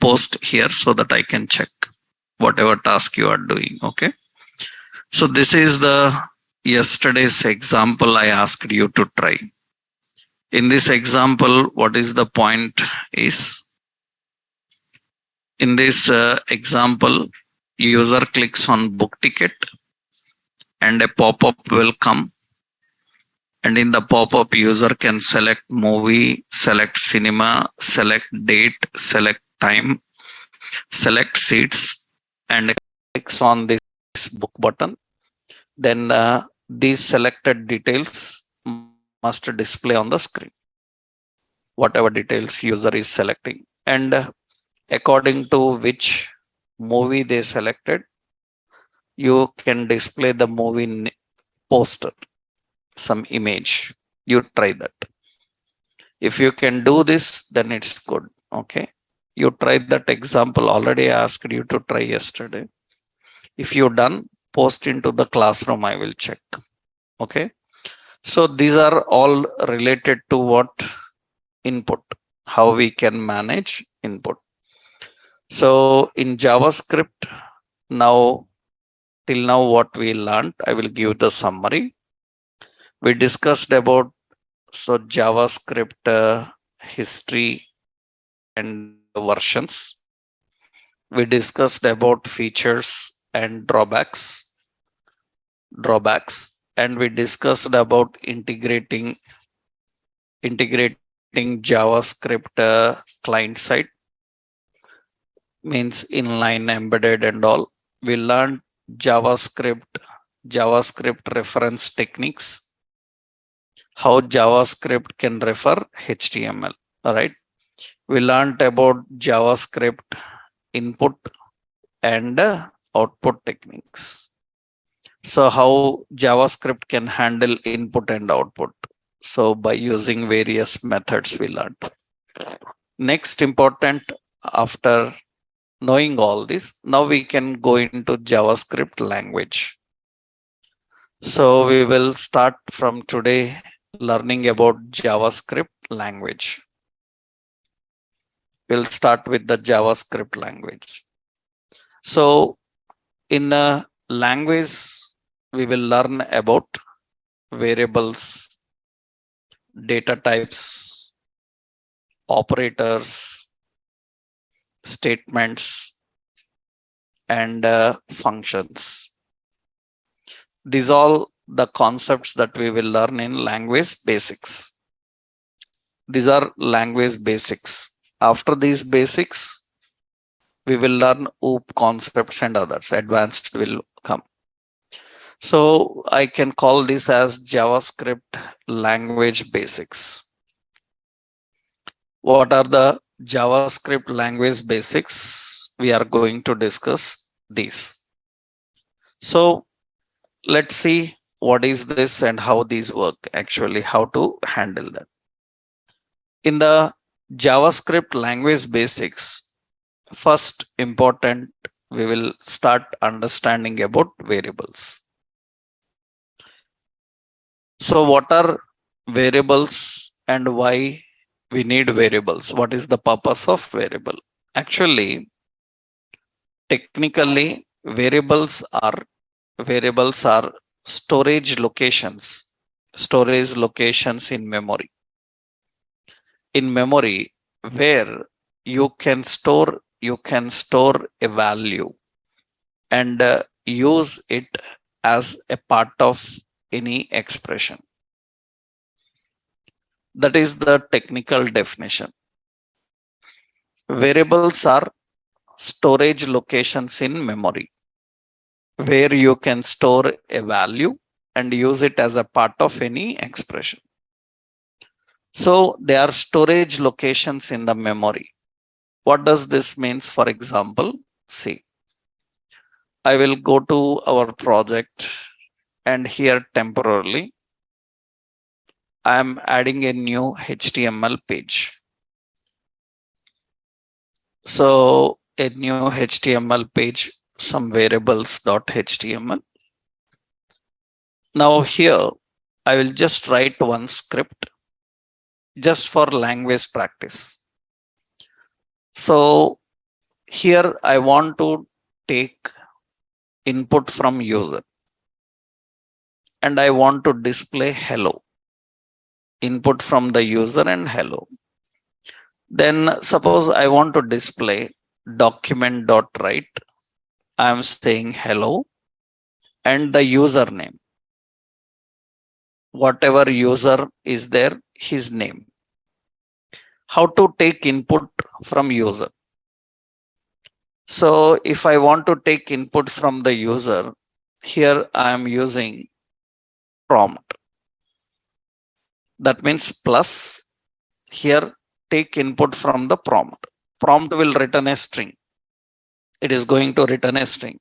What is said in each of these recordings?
post here so that I can check whatever task you are doing. Okay. So this is the yesterday's example I asked you to try. In this example, what is the point is, in this example, user clicks on book ticket and a pop-up will come. And in the pop-up, user can select movie, select cinema, select date, select time, select seats, and clicks on this book button. Then these selected details must display on the screen, whatever details user is selecting. And according to which movie they selected, you can display the movie poster, some image. You try that. If you can do this, then it's good. Okay. You tried that example already. I asked you to try yesterday. If you're done, post into the classroom. I will check. Okay. So these are all related to what? Input. How we can manage input. So in JavaScript, now till now what we learned, I will give the summary. We discussed about JavaScript history and versions. We discussed about features and drawbacks, and we discussed about integrating JavaScript client side, means inline, embedded, and all. We learned JavaScript reference techniques, how JavaScript can refer HTML. All right. We learned about JavaScript input and output techniques. So how JavaScript can handle input and output. So by using various methods we learned. Next important, after knowing all this, now we can go into JavaScript language. So we will start from today learning about JavaScript language. We'll start with the JavaScript language. So in a language, we will learn about variables, data types, operators, statements, and functions. These are all the concepts that we will learn in language basics. These are language basics. After these basics, we will learn OOP concepts and others. Advanced will come. So I can call this as JavaScript language basics. What are the JavaScript language basics? We are going to discuss these. So let's see what is this and how these work, actually, how to handle that. In the JavaScript language basics, first important, we will start understanding about variables. So what are variables and why we need variables? What is the purpose of variable? Actually, technically, variables are storage locations in memory. In memory, where you can store a value and use it as a part of any expression. That is the technical definition. Variables are storage locations in memory where you can store a value and use it as a part of any expression. So they are storage locations in the memory. What does this mean? For example, see, I will go to our project and here temporarily I am adding a new HTML page. So a new HTML page, some variables.html. Now here I will just write one script just for language practice. So Here I want to take input from user and I want to display hello. Input from the user and hello. Then suppose I want to display document.write. I am saying hello and the username. Whatever user is there, his name. How to take input from user? So if I want to take input from the user, here I am using prompt. That means plus here take input from the prompt. Prompt will return a string. It is going to return a string.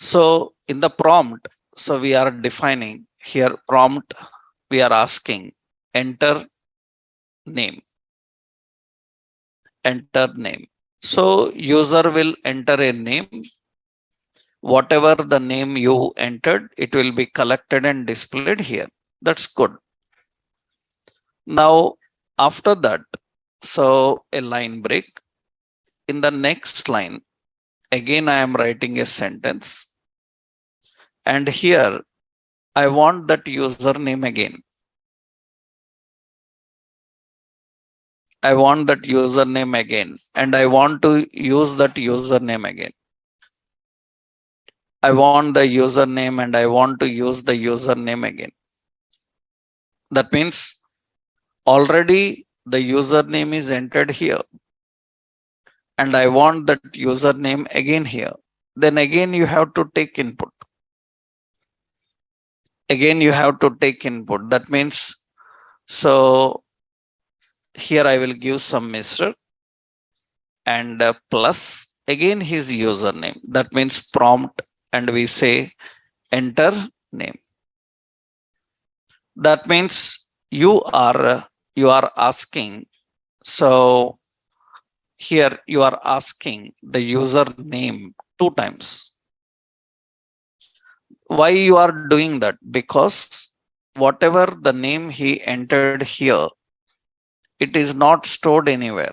So in the prompt, so we are defining here prompt, we are asking enter name. Enter name. So user will enter a name. Whatever the name you entered, it will be collected and displayed here. That's good. Now, after that, so a line break. In the next line, again, I am writing a sentence. And here, I want that username again. I want that username again. And I want to use that username again. I want the username and I want to use the username again. That means already the username is entered here. And I want that username again here. Then again you have to take input. Again you have to take input. That means, so here I will give some Mr. and plus again his username. That means prompt and we say enter name. That means you are asking, so here you are asking the user name 2 times. Why you are doing that? Because whatever the name he entered here, it is not stored anywhere.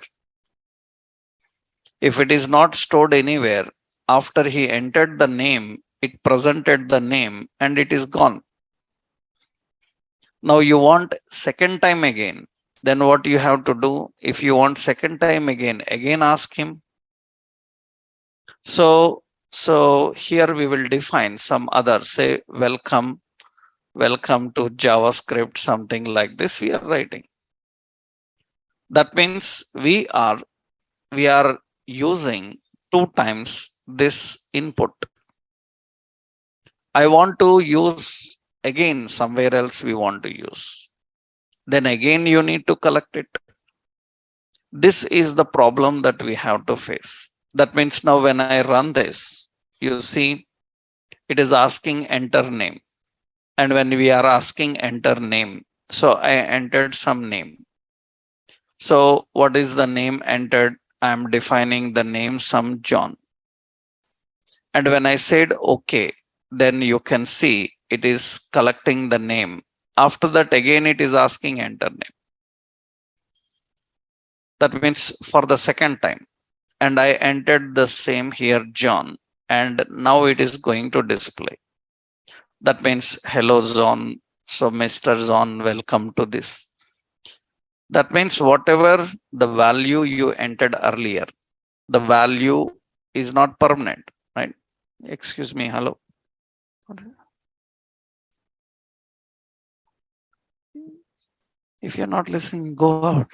If it is not stored anywhere, after he entered the name, it presented the name and it is gone. Now you want second time again. Then what you have to do? If you want second time again ask him. So here we will define some other, say welcome to JavaScript, something like this we are writing. That means we are using 2 times this input. I want to use again somewhere else we want to use. Then again you need to collect it. This is the problem that we have to face. That means now when I run this, you see it is asking enter name. And when we are asking enter name, so I entered some name. So what is the name entered? I am defining the name some John. And when I said okay, then you can see it is collecting the name. After that, again, it is asking enter name. That means for the second time. And I entered the same here, John. And now it is going to display. That means hello, John. So Mr. John, welcome to this. That means whatever the value you entered earlier, the value is not permanent, right? Excuse me, hello. If you're not listening, go out.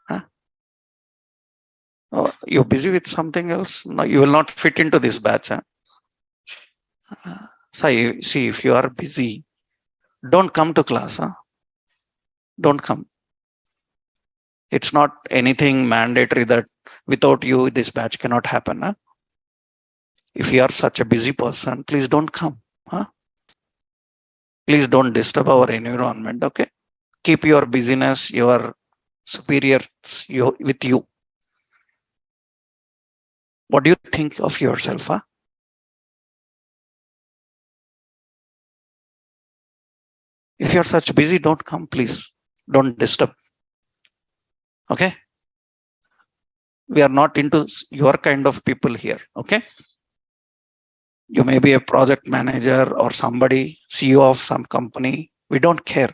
Huh? Oh, you're busy with something else? No, you will not fit into this batch. Huh? See, if you are busy, don't come to class. Huh? Don't come. It's not anything mandatory that without you, this batch cannot happen. Huh? If you are such a busy person, please don't come. Huh? Please don't disturb our environment. Okay. Keep your busyness, your superiors with you. What do you think of yourself? Huh? If you're such busy, don't come, please. Don't disturb. Okay. We are not into your kind of people here. Okay, you may be a project manager or somebody, CEO of some company. We don't care.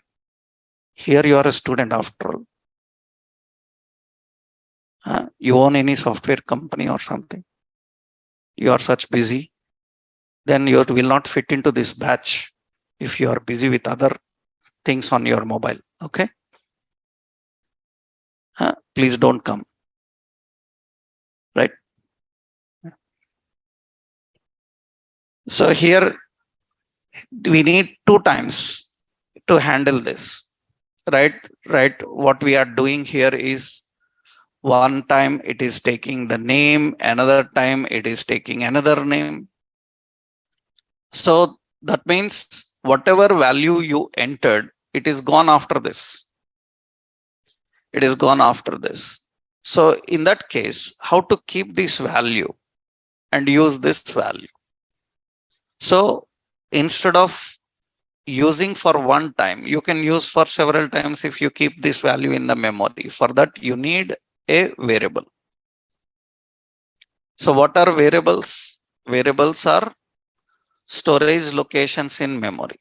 Here you are a student after all. You own any software company or something, you are such busy, then you will not fit into this batch if you are busy with other things on your mobile. Okay, please don't come. Right. So here we need two times to handle this. Right, what we are doing here is, one time it is taking the name, another time it is taking another name. So that means whatever value you entered, it is gone after this. It is gone after this. So in that case, how to keep this value and use this value? So instead of using for one time, you can use for several times if you keep this value in the memory. For that, you need a variable. So what are variables? Variables are storage locations in memory.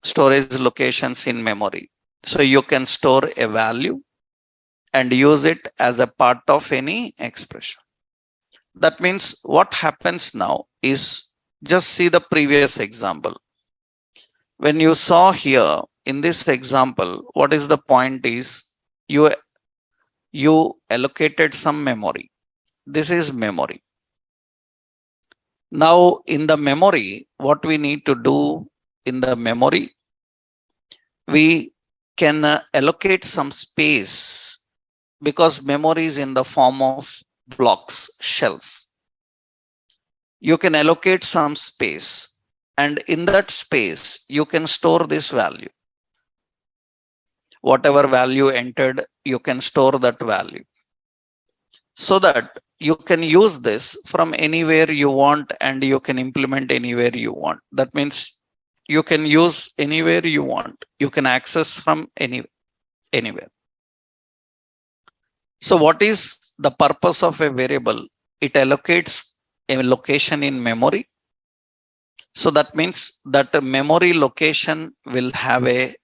Storage locations in memory. So you can store a value and use it as a part of any expression. That means what happens now is, just see the previous example. When you saw here in this example, what is the point is, you allocated some memory. This is memory. Now in the memory, what we need to do in the memory, we can allocate some space, because memory is in the form of blocks, shells. You can allocate some space, and in that space you can store this value. Whatever value entered, you can store that value, so that you can use this from anywhere you want and you can implement anywhere you want. That means you can use anywhere you want. You can access from anywhere. So what is the purpose of a variable? It allocates a location in memory. So that means that a memory location will have a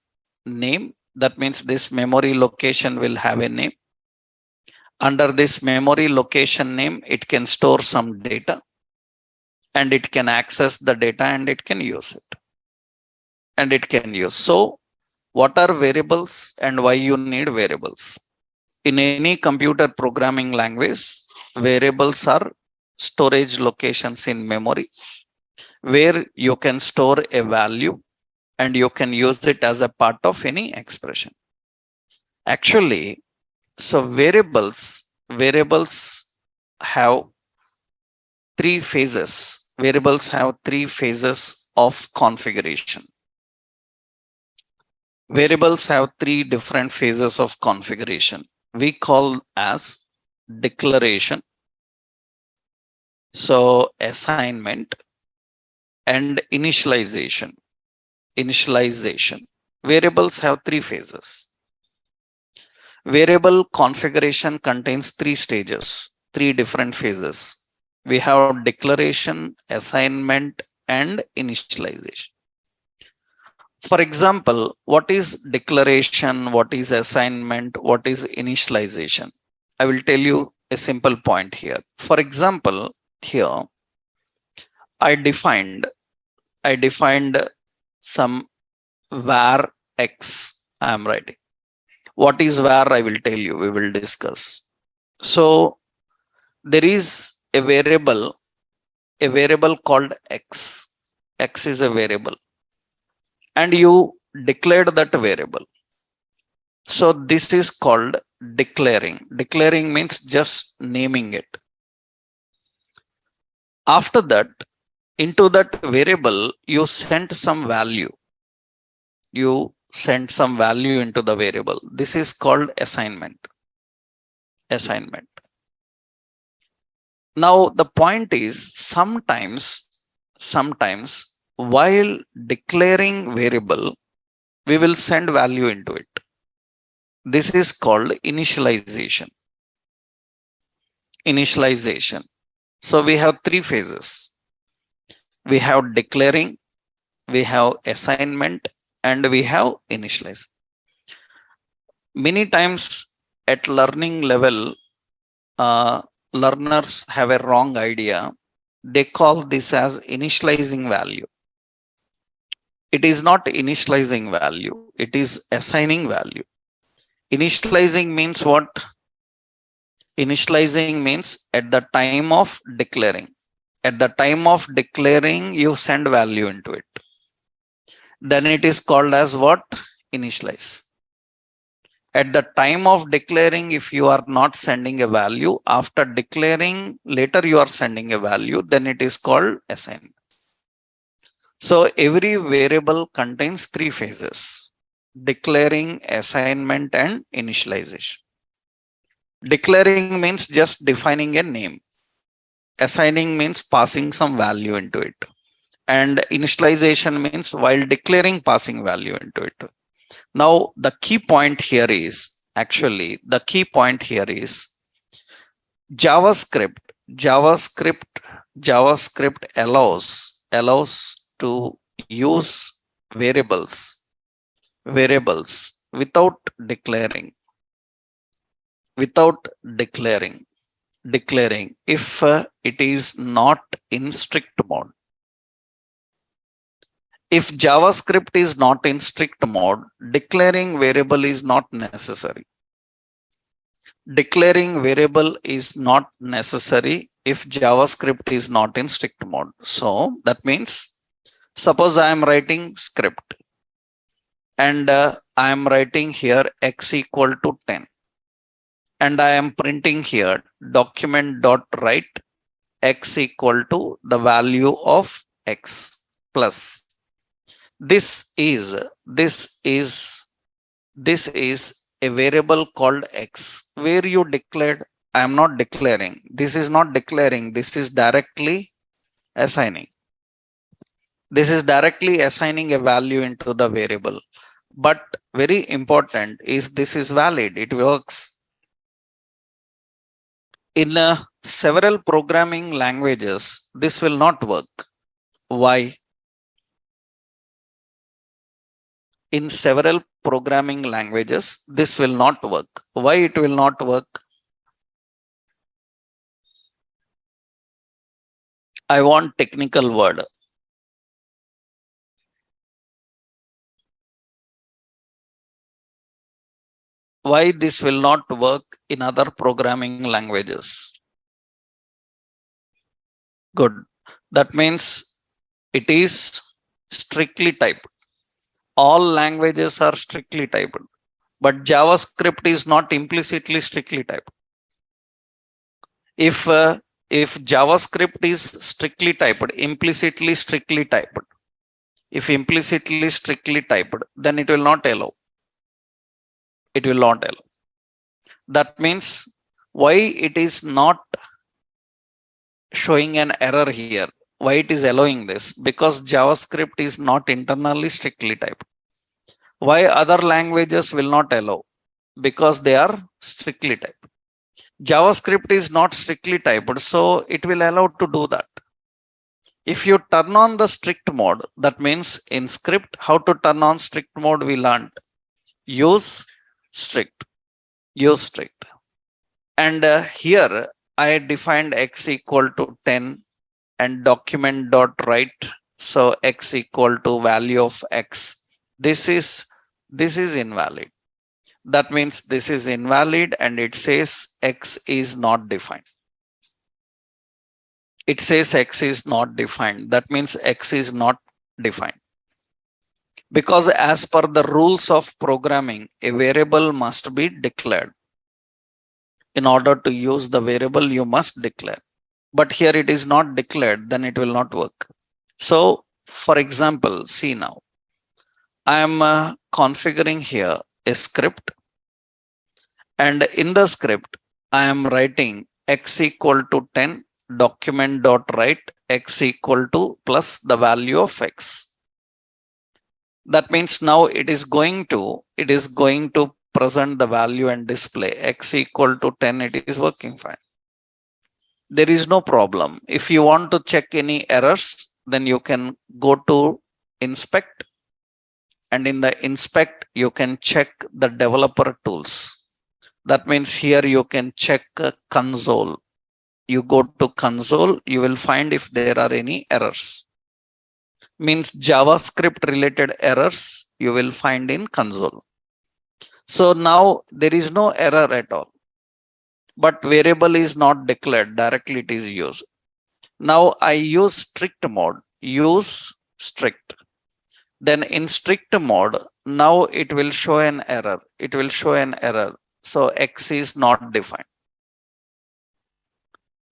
name. That means this memory location will have a name. Under this memory location name, it can store some data, and it can access the data, and it can use it. And it can use. So what are variables and why you need variables? In any computer programming language, variables are storage locations in memory, where you can store a value and you can use it as a part of any expression. Actually, so variables have three phases. Variables have three phases of configuration. Variables have three different phases of configuration. We call as declaration, so assignment, and initialization. Variables have three phases. Variable configuration contains three stages, three different phases. We have declaration, assignment, and initialization. For example, what is declaration? What is assignment? What is initialization? I will tell you a simple point here. For example, here I defined some var x I am writing. What is var? I will tell you, we will discuss. So there is a variable called x. X is a variable, and you declared that variable. So this is called declaring. Declaring means just naming it. After that, into that variable, you sent some value. You send some value into the variable. This is called assignment. Now the point is, sometimes while declaring variable, we will send value into it. This is called initialization. initialization. So we have three phases. We have declaring, we have assignment, and we have initialize. Many times at learning level, learners have a wrong idea. They call this as initializing value. It is not initializing value, it is assigning value. Initializing means what? Initializing means at the time of declaring. At the time of declaring, you send value into it. Then it is called as what? Initialize. At the time of declaring, if you are not sending a value, after declaring, later you are sending a value, then it is called assign. So every variable contains three phases: declaring, assignment, and initialization. Declaring means just defining a name. Assigning means passing some value into it. And initialization means while declaring, passing value into it. Now, the key point here is JavaScript allows to use variables without declaring if it is not in strict mode. If JavaScript is not in strict mode, declaring variable is not necessary. Declaring variable is not necessary if JavaScript is not in strict mode. So that means, suppose I am writing script and I am writing here x equal to 10. And I am printing here document.write x equal to the value of x plus. This is a variable called x where you declared. I am not declaring. This is not declaring. This is directly assigning. This is directly assigning a value into the variable. But very important is this is valid. It works. In several programming languages, this will not work. Why? In several programming languages, this will not work. Why it will not work? I want technical word. Why this will not work in other programming languages? Good. That means it is strictly typed. All languages are strictly typed, but JavaScript is not implicitly strictly typed. If JavaScript is strictly typed, implicitly strictly typed, if implicitly strictly typed, then it will not allow. It will not allow. That means why it is not showing an error here? Why it is allowing this? Because JavaScript is not internally strictly typed. Why other languages will not allow? Because they are strictly typed. JavaScript is not strictly typed, so it will allow to do that. If you turn on the strict mode, that means in script, how to turn on strict mode we learned. Use strict. And here I defined x equal to 10 and document.write. So x equal to value of x. This is invalid. That means this is invalid and it says x is not defined. It says x is not defined. That means x is not defined. Because as per the rules of programming, a variable must be declared. In order to use the variable, you must declare. But here it is not declared, then it will not work. So, for example, see now, I am configuring here a script. And in the script, I am writing x equal to 10, document.write x equal to plus the value of x. That means now it is going to present the value and display x equal to 10. It is working fine. there is no problem. If you want to check any errors, then you can go to inspect, and in the inspect you can check the developer tools. That means here you can check console. You go to console, you will find if there are any errors. Means JavaScript related errors you will find in console. So now there is no error at all, but variable is not declared, directly it is used. Now I use strict mode, use strict. Then in strict mode, now it will show an error. It will show an error. So X is not defined.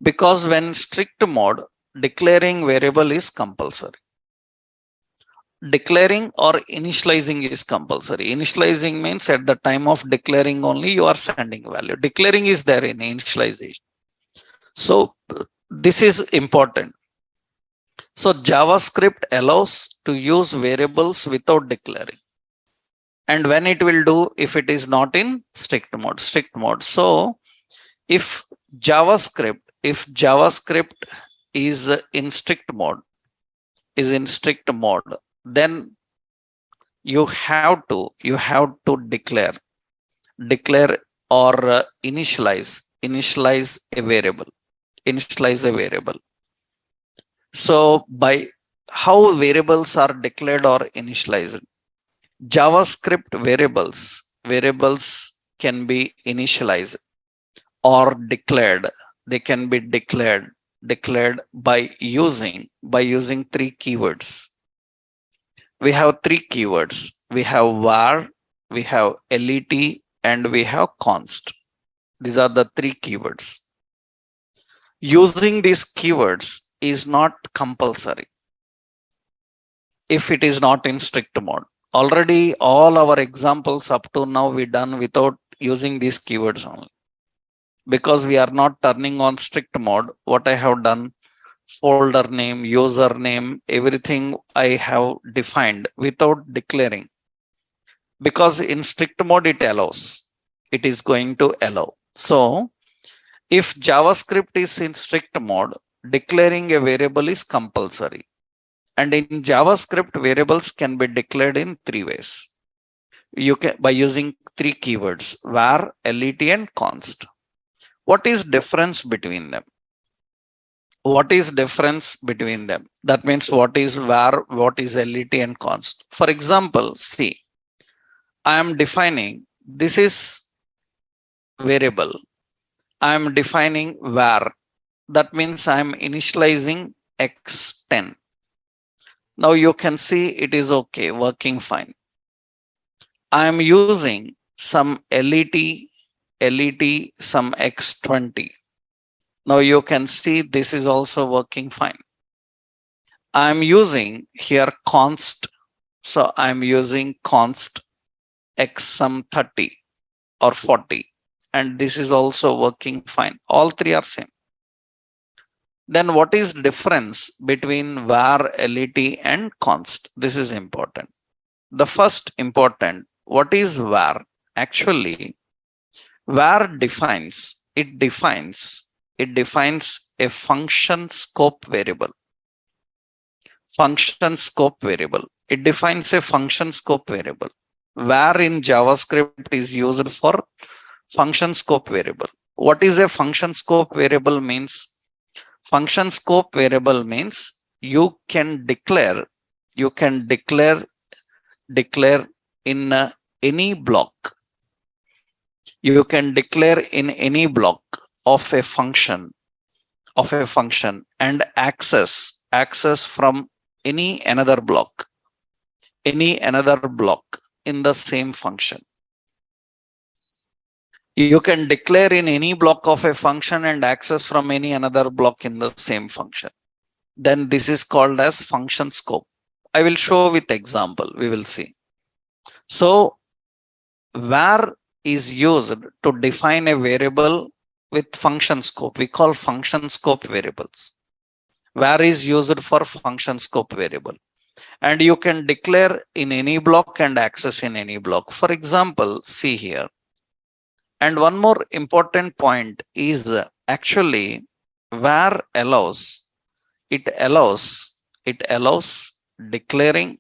Because when strict mode, declaring variable is compulsory. Declaring or initializing is compulsory. Initializing means at the time of declaring only you are sending value. Declaring is there in initialization. So this is important. So JavaScript allows to use variables without declaring. And when it will do if it is not in strict mode. So if JavaScript is in strict mode, then you have to declare or initialize a variable. So by how variables are declared or initialized? JavaScript variables can be initialized or declared. They can be declared by using three keywords. We have three keywords. We have var, we have let, and we have const. These are the three keywords. Using these keywords is not compulsory if it is not in strict mode. Already all our examples up to now we done without using these keywords only. Because we are not turning on strict mode, what I have done, folder name, username, everything I have defined without declaring. Because in strict mode it allows. It is going to allow. So if JavaScript is in strict mode, declaring a variable is compulsory. And in JavaScript, variables can be declared in three ways. You can by using three keywords, var, let, and const. What is difference between them? That means what is var, what is let, and const. For example, see, I am defining, this is variable. I am defining var. That means I am initializing x10. Now you can see it is okay, working fine. I am using some let, some x20. Now you can see this is also working fine. I am using here const. So I am using const x some 30 or 40. And this is also working fine. All three are same. Then what is difference between var, let, and const? This is important. The first important, what is var? Actually, var defines a function scope variable. It defines a function scope variable. Var in JavaScript is used for function scope variable. What is a function scope variable means? Function scope variable means you can declare in any block. You can declare in any block of a function and access from any another block in the same function. You can declare in any block of a function and access from any another block in the same function. Then this is called as function scope. I will show with example, we will see. So var is used to define a variable with function scope. We call function scope variables. Var is used for function scope variable. And you can declare in any block and access in any block. For example, see here. And one more important point is actually var allows, it allows declaring,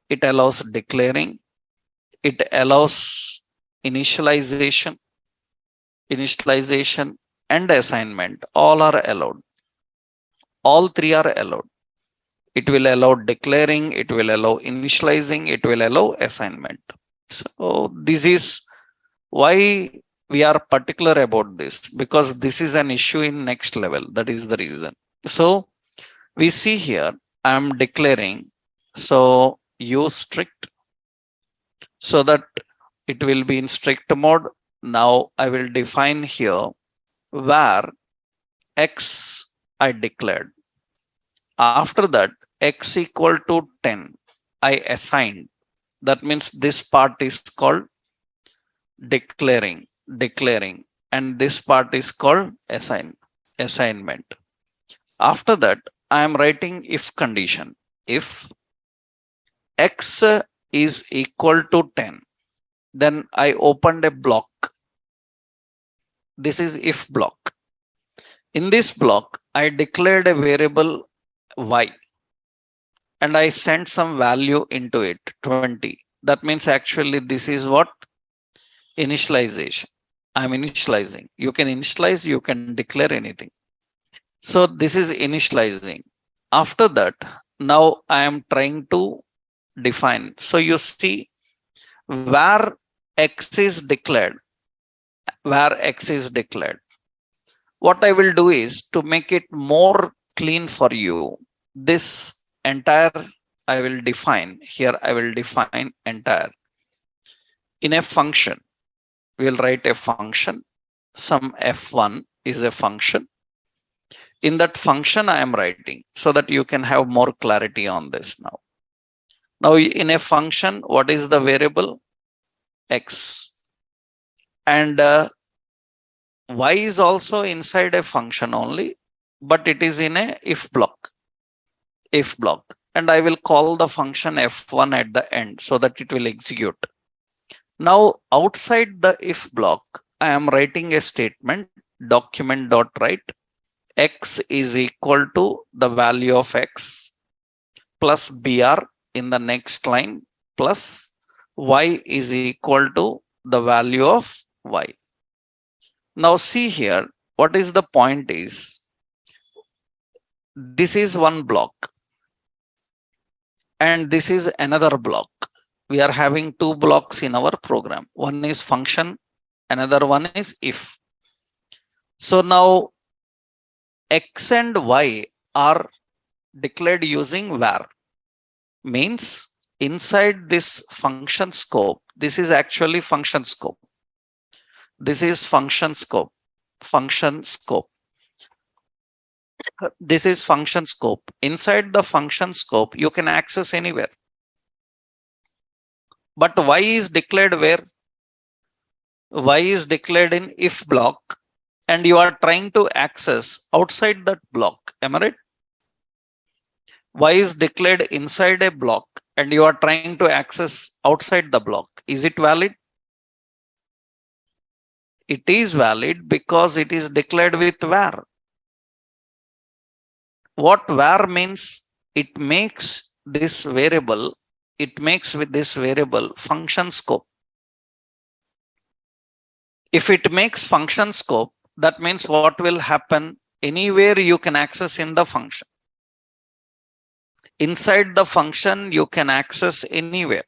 it allows declaring, it allows initialization, and assignment. All are allowed. All three are allowed. It will allow declaring, it will allow initializing, it will allow assignment. So this is why we are particular about this, because this is an issue in next level. That is the reason. So we see here I am declaring, so use strict, so that it will be in strict mode. Now I will define here where x I declared. After that, x equal to 10 I assigned. That means this part is called declaring, and this part is called assignment. After that, I am writing if condition. If x is equal to 10, then I opened a block. This is if block. In this block, I declared a variable y, and I sent some value into it, 20. That means actually this is what? Initialization. I'm initializing. You can initialize, you can declare anything. So this is initializing. After that, now I am trying to define. So you see where x is declared, what I will do is, to make it more clean for you, this entire I will define here. I will define entire in a function. We'll write a function. Some f1 is a function. In that function I am writing, so that you can have more clarity on this now. Now in a function, what is the variable? X. And y is also inside a function only, but it is in a if block. And I will call the function f1 at the end, so that it will execute. Now outside the if block, I am writing a statement, document.write x is equal to the value of x plus br in the next line, plus y is equal to the value of y. Now see here, what is the point is, this is one block and this is another block. We are having two blocks in our program. One is function, another one is if. So now x and y are declared using var. Means inside this function scope, this is actually function scope. This is function scope. This is function scope. Inside the function scope, you can access anywhere. But y is declared where? Y is declared in if block, and you are trying to access outside that block. Am I right? Y is declared inside a block, and you are trying to access outside the block. Is it valid? It is valid because it is declared with var. What var means? It makes this variable, with this variable function scope. If it makes function scope, that means what will happen? Anywhere you can access in the function. Inside the function, you can access anywhere.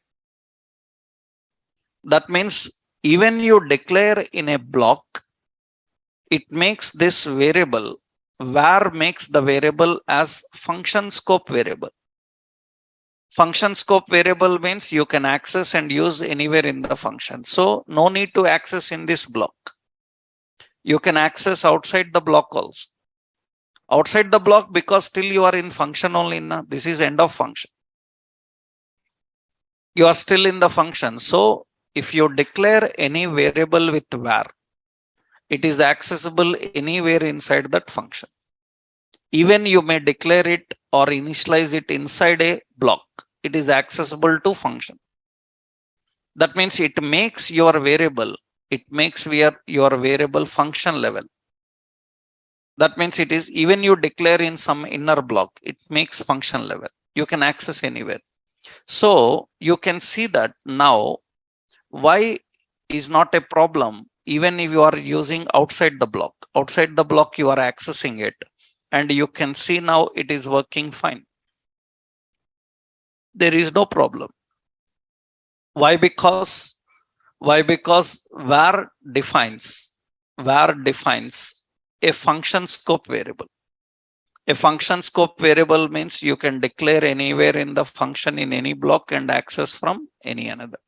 That means even you declare in a block, it makes this variable, var makes the variable as function scope variable. Function scope variable means you can access and use anywhere in the function. So no need to access in this block. You can access outside the block also. Outside the block, because still you are in function only. This is end of function. You are still in the function. So if you declare any variable with var, it is accessible anywhere inside that function. Even you may declare it or initialize it inside a block. It is accessible to function. That means it makes your variable, your variable function level. That means it is even you declare in some inner block, it makes function level. You can access anywhere. So you can see that now why is not a problem even if you are using outside the block. Outside the block, you are accessing it. And you can see now it is working fine. There is no problem. Why? Because var defines a function scope variable. A function scope variable means you can declare anywhere in the function in any block and access from any another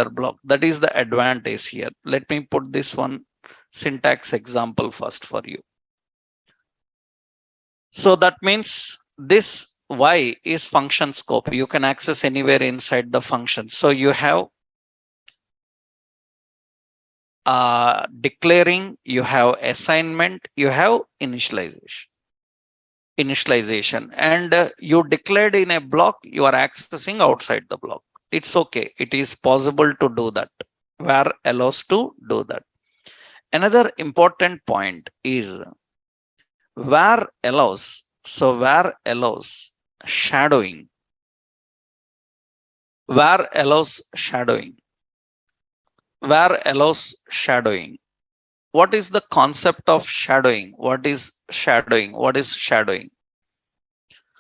block. That is the advantage here. Let me put this one syntax example first for you. So that means this y is function scope. You can access anywhere inside the function. So you have declaring, you have assignment, you have initialization, and you declared in a block, you are accessing outside the block. It's okay. It is possible to do that. Var allows to do that. Another important point is var allows. So var allows shadowing. Var allows shadowing. Var allows shadowing. What is the concept of shadowing? What is shadowing? What is shadowing?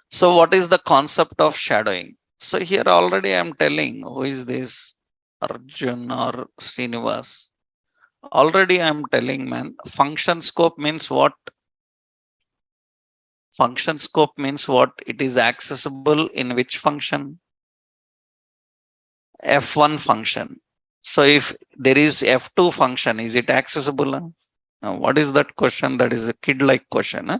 So what is the concept of shadowing? So here already I'm telling who is this Arjun or Srinivas. Already I'm telling, man, function scope means what? Function scope means what? It is accessible in which function? F1 function. So if there is F2 function, is it accessible? Now, what is that question? That is a kid-like question. Huh?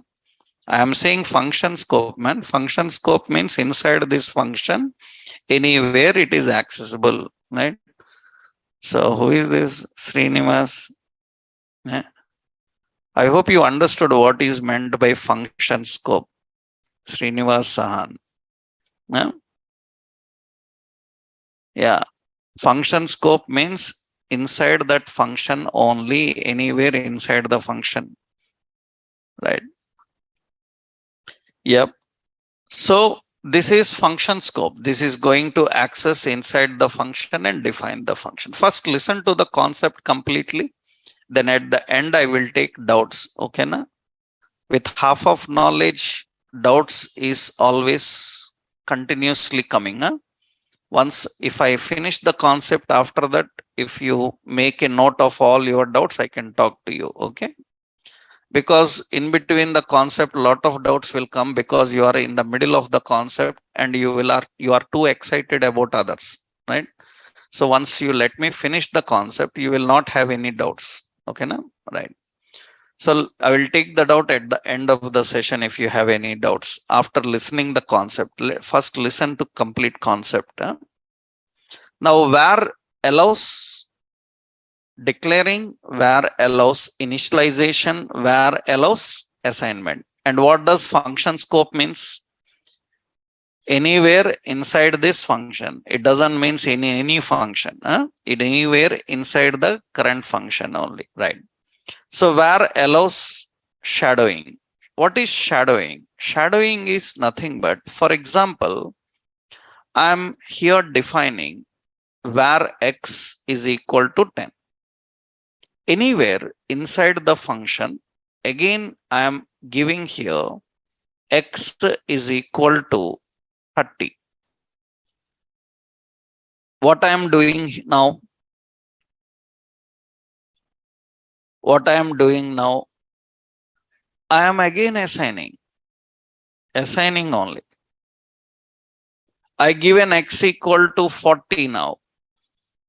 I am saying function scope, man. Function scope means inside this function, anywhere it is accessible, right? So who is this Srinivas? Yeah. I hope you understood what is meant by function scope. Srinivas Sahan. Yeah. Yeah. Function scope means inside that function only, anywhere inside the function. Right. Yep. So this is function scope. This is going to access inside the function and define the function. First, listen to the concept completely. Then at the end, I will take doubts. Okay, na? With half of knowledge, doubts is always continuously coming. Huh? Once, if I finish the concept, after that, if you make a note of all your doubts, I can talk to you. Okay. Because in between the concept, a lot of doubts will come because you are in the middle of the concept and you are too excited about others, right? So once you let me finish the concept, you will not have any doubts. Okay, na? Right. So I will take the doubt at the end of the session if you have any doubts after listening the concept. First listen to complete concept. Huh? Now var allows declaring, var allows initialization, var allows assignment. And what does function scope means? Anywhere inside this function. It doesn't mean any function. It anywhere inside the current function only, right? So var allows shadowing. What is shadowing? Shadowing is nothing but, for example, I'm here defining var x is equal to 10. Anywhere inside the function, again, I am giving here x is equal to 30. What I am doing now? What I am doing now? I am again assigning only. I give an x equal to 40 now.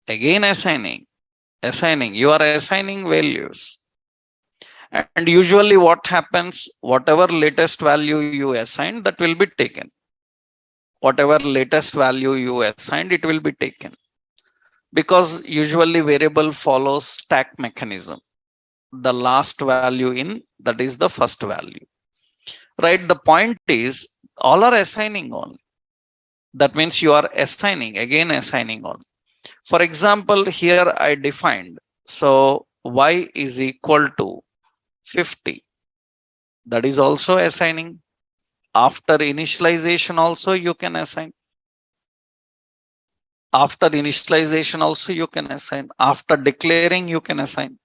Again assigning. You are assigning values. And usually what happens, whatever latest value you assign, that will be taken. Whatever latest value you assigned, it will be taken. Because usually variable follows stack mechanism. The last value in, that is the first value. Right? The point is, all are assigning only. That means you are assigning, again assigning only. For example, here I defined, so y is equal to 50. That is also assigning. After initialization also you can assign. After initialization also you can assign. After declaring you can assign.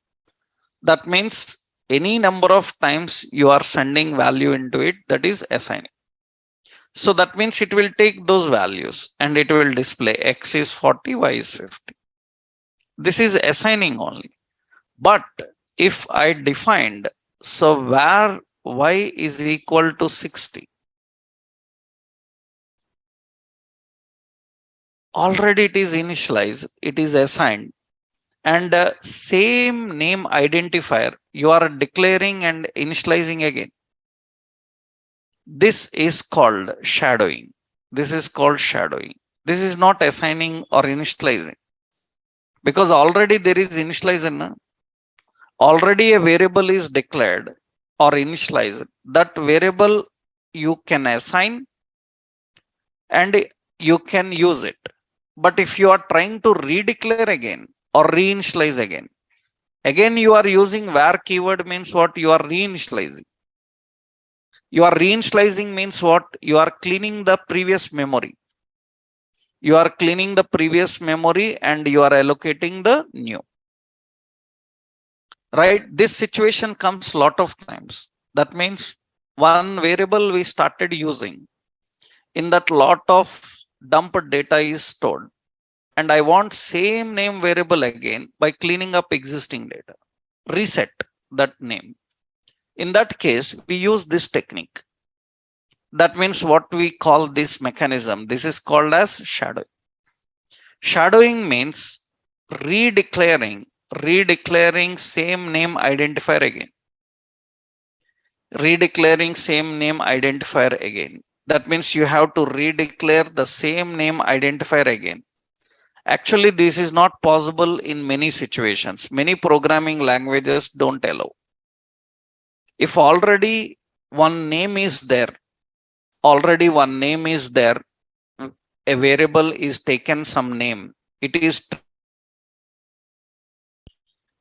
That means any number of times you are sending value into it, that is assigning. So that means it will take those values and it will display X is 40, Y is 50. This is assigning only. But if I defined, so where Y is equal to 60, already it is initialized, it is assigned, and same name identifier you are declaring and initializing again. This is called shadowing. This is called shadowing. This is not assigning or initializing, because already there is initialization. Already a variable is declared or initialized. That variable you can assign and you can use it. But if you are trying to redeclare again or reinitialize again you are using where keyword, means what? You are reinitializing. You are reinitializing means what? You are cleaning the previous memory. You are cleaning the previous memory and you are allocating the new. Right? This situation comes lot of times. That means one variable we started using, in that lot of dump data is stored, and I want same name variable again by cleaning up existing data. Reset that name. In that case, we use this technique. That means what we call this mechanism, this is called as shadowing. Shadowing means redeclaring same name identifier again. Redeclaring same name identifier again. That means you have to redeclare the same name identifier again. Actually, this is not possible in many situations. Many programming languages don't allow. If already one name is there, a variable is taken some name, it is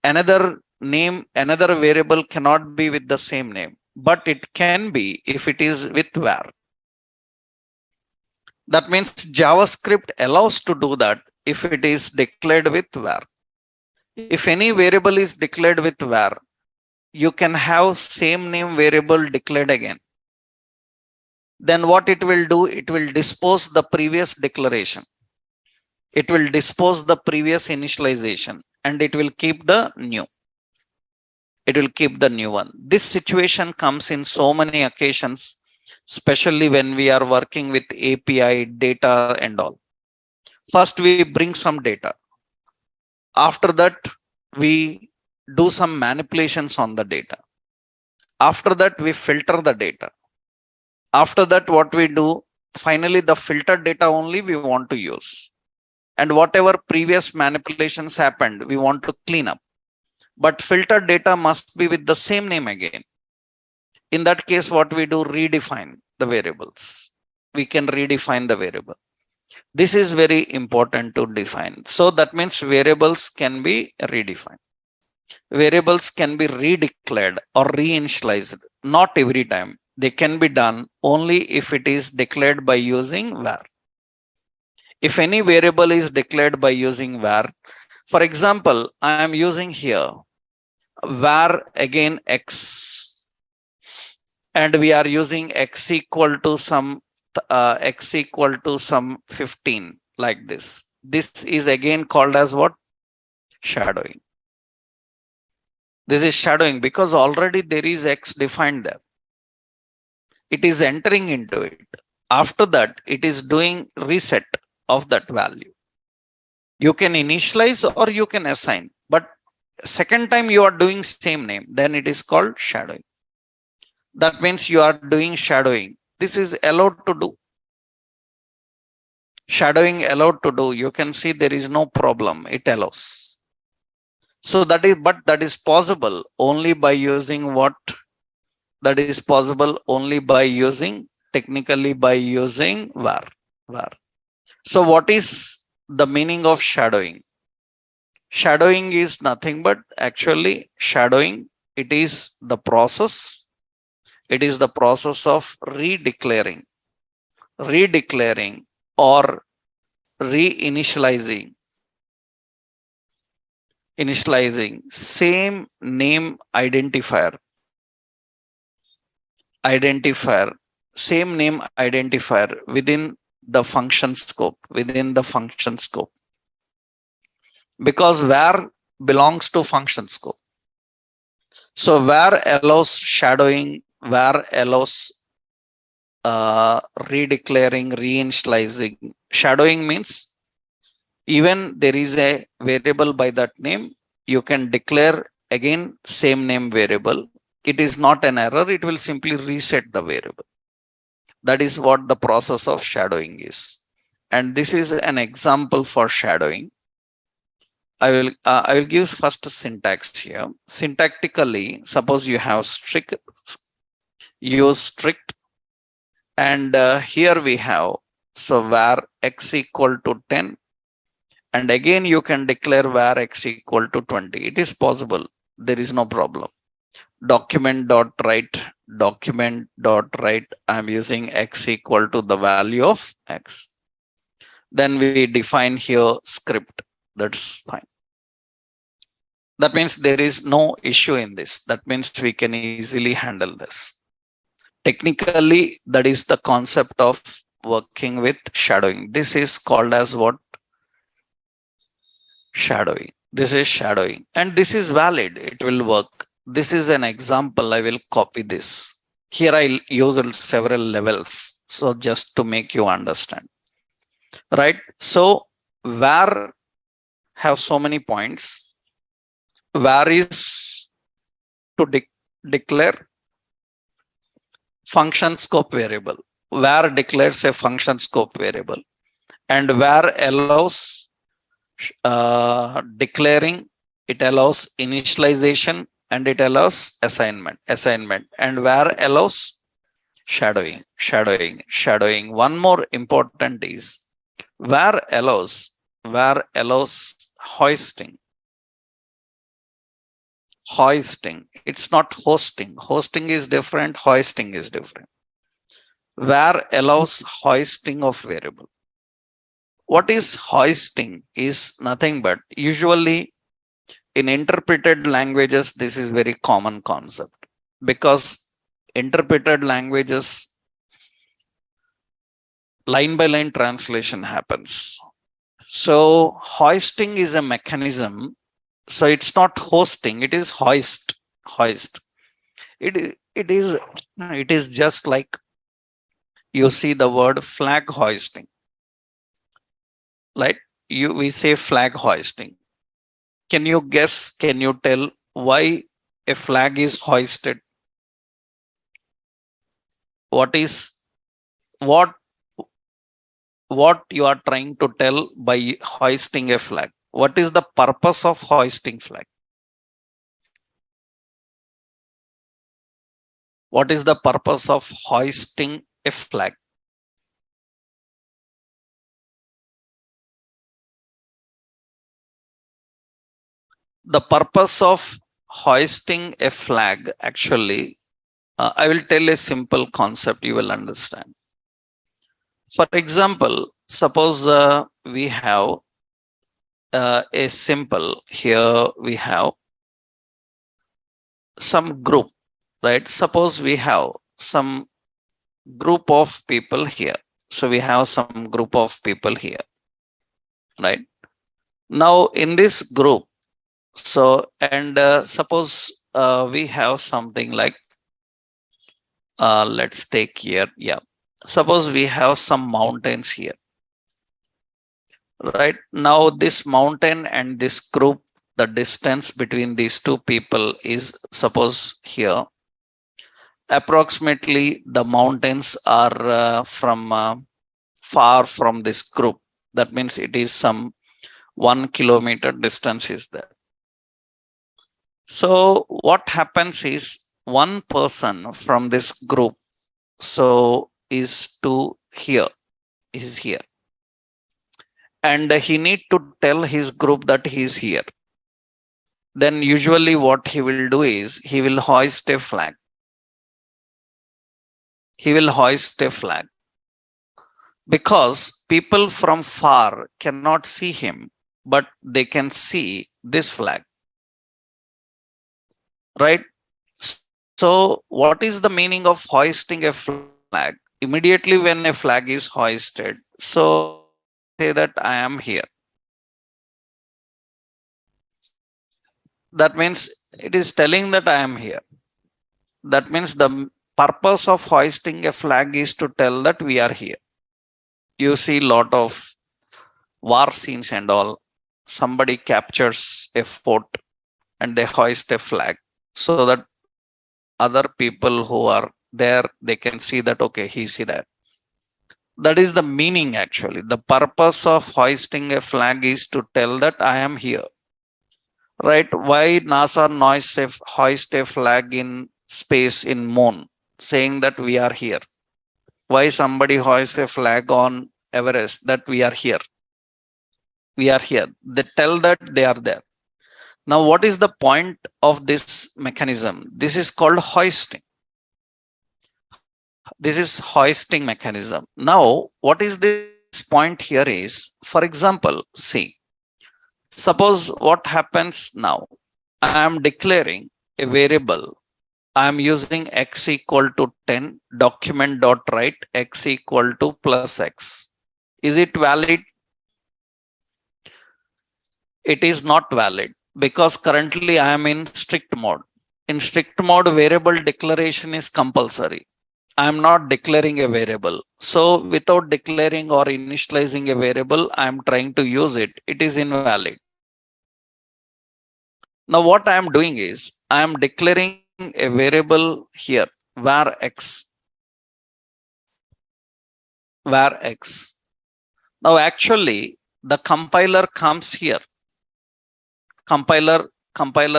another name, another variable cannot be with the same name, but it can be if it is with var. That means JavaScript allows to do that if it is declared with var. If any variable is declared with var, you can have same name variable declared again. Then what it will do, it will dispose the previous declaration. It will dispose the previous initialization and it will keep the new. It will keep the new one. This situation comes in so many occasions, especially when we are working with API data and all. First, we bring some data. After that, we do some manipulations on the data. After that, we filter the data. After that, what we do, finally, the filtered data only we want to use. And whatever previous manipulations happened, we want to clean up. But filtered data must be with the same name again. In that case, what we do, redefine the variables. We can redefine the variable. This is very important to define. So that means variables can be redefined. Variables can be redeclared or reinitialized. Not every time. They can be done only if it is declared by using var. If any variable is declared by using var, for example, I am using here var again x, and we are using x equal to some 15 like this. This is again called as what? Shadowing. This is shadowing because already there is x defined there. It is entering into it. After that, it is doing reset of that value. You can initialize or you can assign, but second time you are doing same name, then it is called shadowing. That means you are doing shadowing. This is allowed to do. Shadowing allowed to do. You can see there is no problem. It allows. So that is, but that is possible only by using what? That is possible only by using, technically by using var. So what is the meaning of shadowing? Shadowing is nothing but actually shadowing It is the process. It is the process of redeclaring or reinitializing same name identifier same name identifier within the function scope, because where belongs to function scope. So where allows shadowing, where allows redeclaring, reinitializing. Shadowing means even there is a variable by that name, you can declare again same name variable. It is not an error, it will simply reset the variable. That is what the process of shadowing is. And this is an example for shadowing. I will give first syntax here. Syntactically, suppose you have strict, use strict, and here we have, so where x equal to 10, and again you can declare where x equal to 20. It is possible, there is no problem. Document.write, I'm using x equal to the value of x. Then we define here script, that's fine. That means there is no issue in this. That means we can easily handle this. Technically, that is the concept of working with shadowing. This is called as what? Shadowing. This is shadowing, and this is valid. It will work. This is an example. I will copy this. Here I use several levels. So just to make you understand, right? So where have so many points. Where is to declare function scope variable. Where declares a function scope variable, and where allows declaring, it allows initialization, and it allows assignment, and where allows shadowing. One more important is where allows hoisting. It's not hosting. Hosting is different, hoisting is different. Where allows hoisting of variable. What is hoisting is nothing but, usually in interpreted languages, this is very common concept, because interpreted languages, line by line translation happens. So hoisting is a mechanism. So it's not hosting, it is hoist. It is just like you see the word flag hoisting. Like we say flag hoisting. Can you guess, can you tell why a flag is hoisted? What you are trying to tell by hoisting a flag? What is the purpose of hoisting flag? What is the purpose of hoisting a flag? The purpose of hoisting a flag, actually, I will tell a simple concept, you will understand. For example, suppose we have a simple, here we have some group, right? Suppose we have some group of people here. So we have some group of people here, right? Now in this group, so, and suppose we have something like, let's take here, yeah. Suppose we have some mountains here, right? Now this mountain and this group, the distance between these two people is, suppose here, approximately the mountains are from far from this group. That means it is some 1 kilometer distance is there. So what happens is, one person from this group, so is here, and he need to tell his group that he is here. then usually what he will do is he will hoist a flag. He will hoist a flag because people from far cannot see him, but they can see this flag, right? So, what is the meaning of hoisting a flag? Immediately when a flag is hoisted, so say that I am here. That means it is telling that I am here. That means the purpose of hoisting a flag is to tell that we are here. You see a lot of war scenes and all. Somebody captures a fort and they hoist a flag so that other people who are there, they can see that, okay, he's there. That is the meaning actually. The purpose of hoisting a flag is to tell that I am here. Right? Why NASA hoist a flag in space in moon saying that we are here? Why somebody hoists a flag on Everest that we are here? We are here. They tell that they are there. Now, what is the point of this mechanism? This is called hoisting. This is hoisting mechanism. Now, what is this point here is, for example, see, suppose what happens now, I am declaring a variable. I am using x equal to 10, document.write x equal to plus x. Is it valid? It is not valid because currently I am in strict mode. In strict mode, variable declaration is compulsory. I am not declaring a variable. So without declaring or initializing a variable, I am trying to use it. It is invalid. Now what I am doing is I am declaring a variable here, var x. Var x. Now actually the compiler comes here. Compiler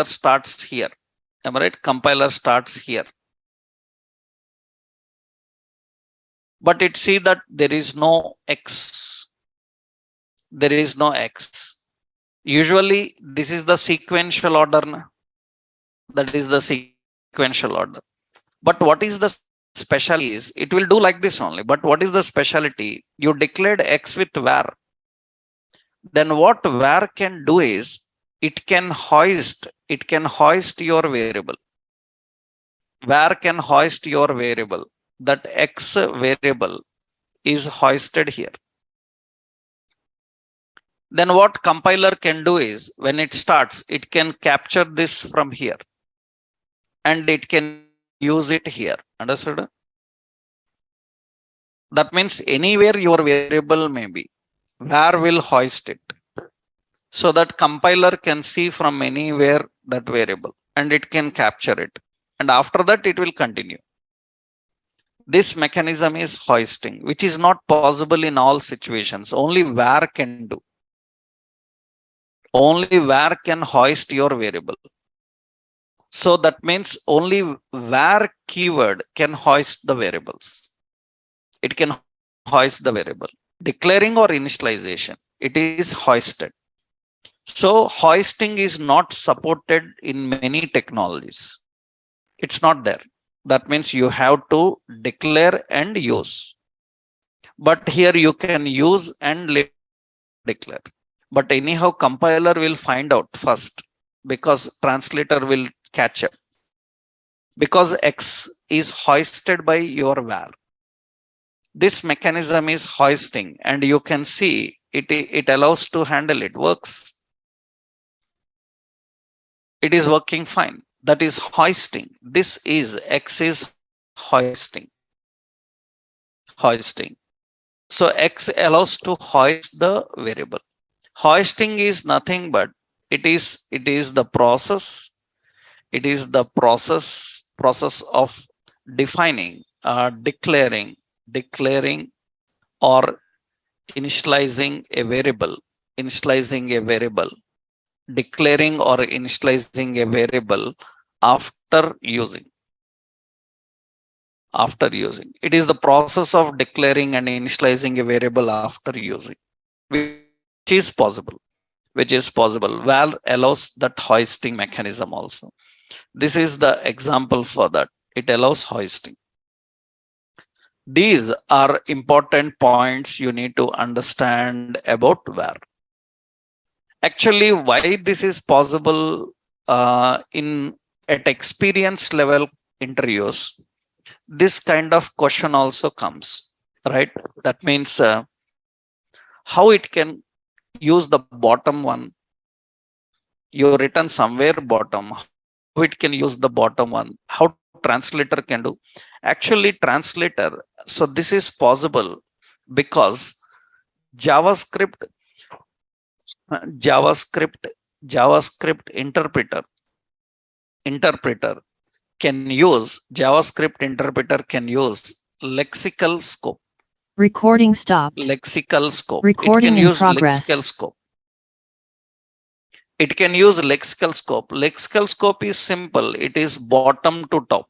starts here. Am I right? Compiler starts here. But it see that there is no x. There is no x. Usually this is the sequential order. That is the sequential order. But what is the specialty is it will do like this only. But what is the specialty? You declared x with var. Then what var can do is it can hoist your variable. Var can hoist your variable. That x variable is hoisted here. Then what compiler can do is when it starts, it can capture this from here and it can use it here. Understood? That means anywhere your variable may be, var will hoist it. So that compiler can see from anywhere that variable and it can capture it. And after that, it will continue. This mechanism is hoisting, which is not possible in all situations. Only var can do. Only var can hoist your variable. So that means only var keyword can hoist the variables. It can hoist the variable. Declaring or initialization, it is hoisted. So hoisting is not supported in many technologies. It's not there. That means you have to declare and use. But here you can use and declare. But anyhow, compiler will find out first because translator will catch up. Because X is hoisted by your var. This mechanism is hoisting and you can see it allows to handle it, works. It is working fine. That is hoisting. This is X is hoisting. Hoisting. So X allows to hoist the variable. Hoisting is nothing but it is the process. It is the process of defining, declaring or initializing a variable. Declaring or initializing a variable after using. It is the process of declaring and initializing a variable after using, which is possible. which is possible. var allows that hoisting mechanism also. This is the example for that. It allows hoisting. These are important points you need to understand about var. Actually, why this is possible in at experience level interviews, this kind of question also comes, right? That means how it can use the bottom one. You written somewhere bottom, how it can use the bottom one, how translator can do. Actually, translator, so this is possible because JavaScript interpreter can use JavaScript interpreter can use lexical scope. Recording stopped. Lexical scope. Recording it can in use progress. lexical scope. It can use lexical scope. Lexical scope is simple. It is bottom to top.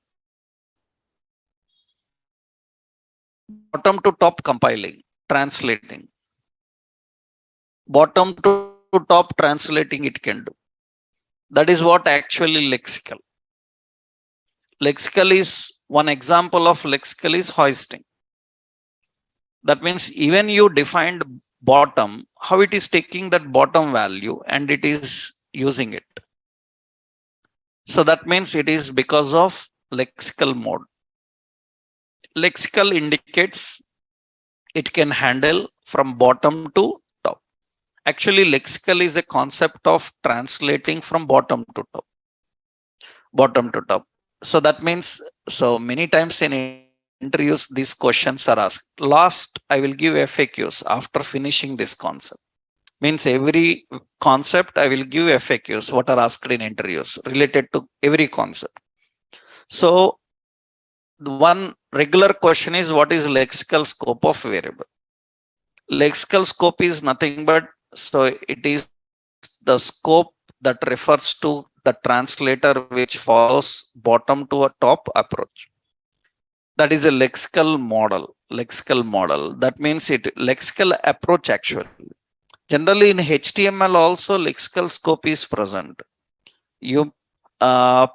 Bottom to top compiling, translating. Bottom to top translating it can do. That is what actually lexical. Lexical is one example of lexical is hoisting. That means even you defined bottom, how it is taking that bottom value and it is using it. So that means it is because of lexical mode. Lexical indicates it can handle from bottom to top. Actually, lexical is a concept of translating from bottom to top. Bottom to top. So that means, so many times in interviews, these questions are asked. Last, I will give FAQs after finishing this concept. Means every concept, I will give FAQs, what are asked in interviews related to every concept. So the one regular question is, what is lexical scope of variable? Lexical scope is nothing but, so it is the scope that refers to the translator which follows bottom to a top approach. That is a lexical model. Lexical model. That means it lexical approach actually. Generally in HTML also lexical scope is present. You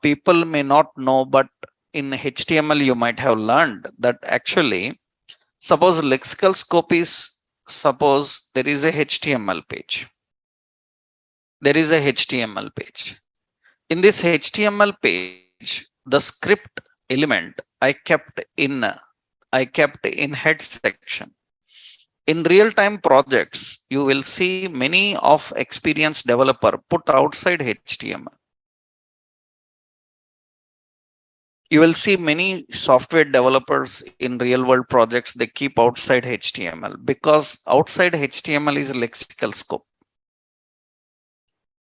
people may not know, but in HTML you might have learned that actually, suppose lexical scope is, suppose there is a HTML page. There is a HTML page. In this HTML page, the script element I kept in head section. In real-time projects, you will see many of experienced developer put outside HTML. You will see many software developers in real-world projects, they keep outside HTML because outside HTML is lexical scope.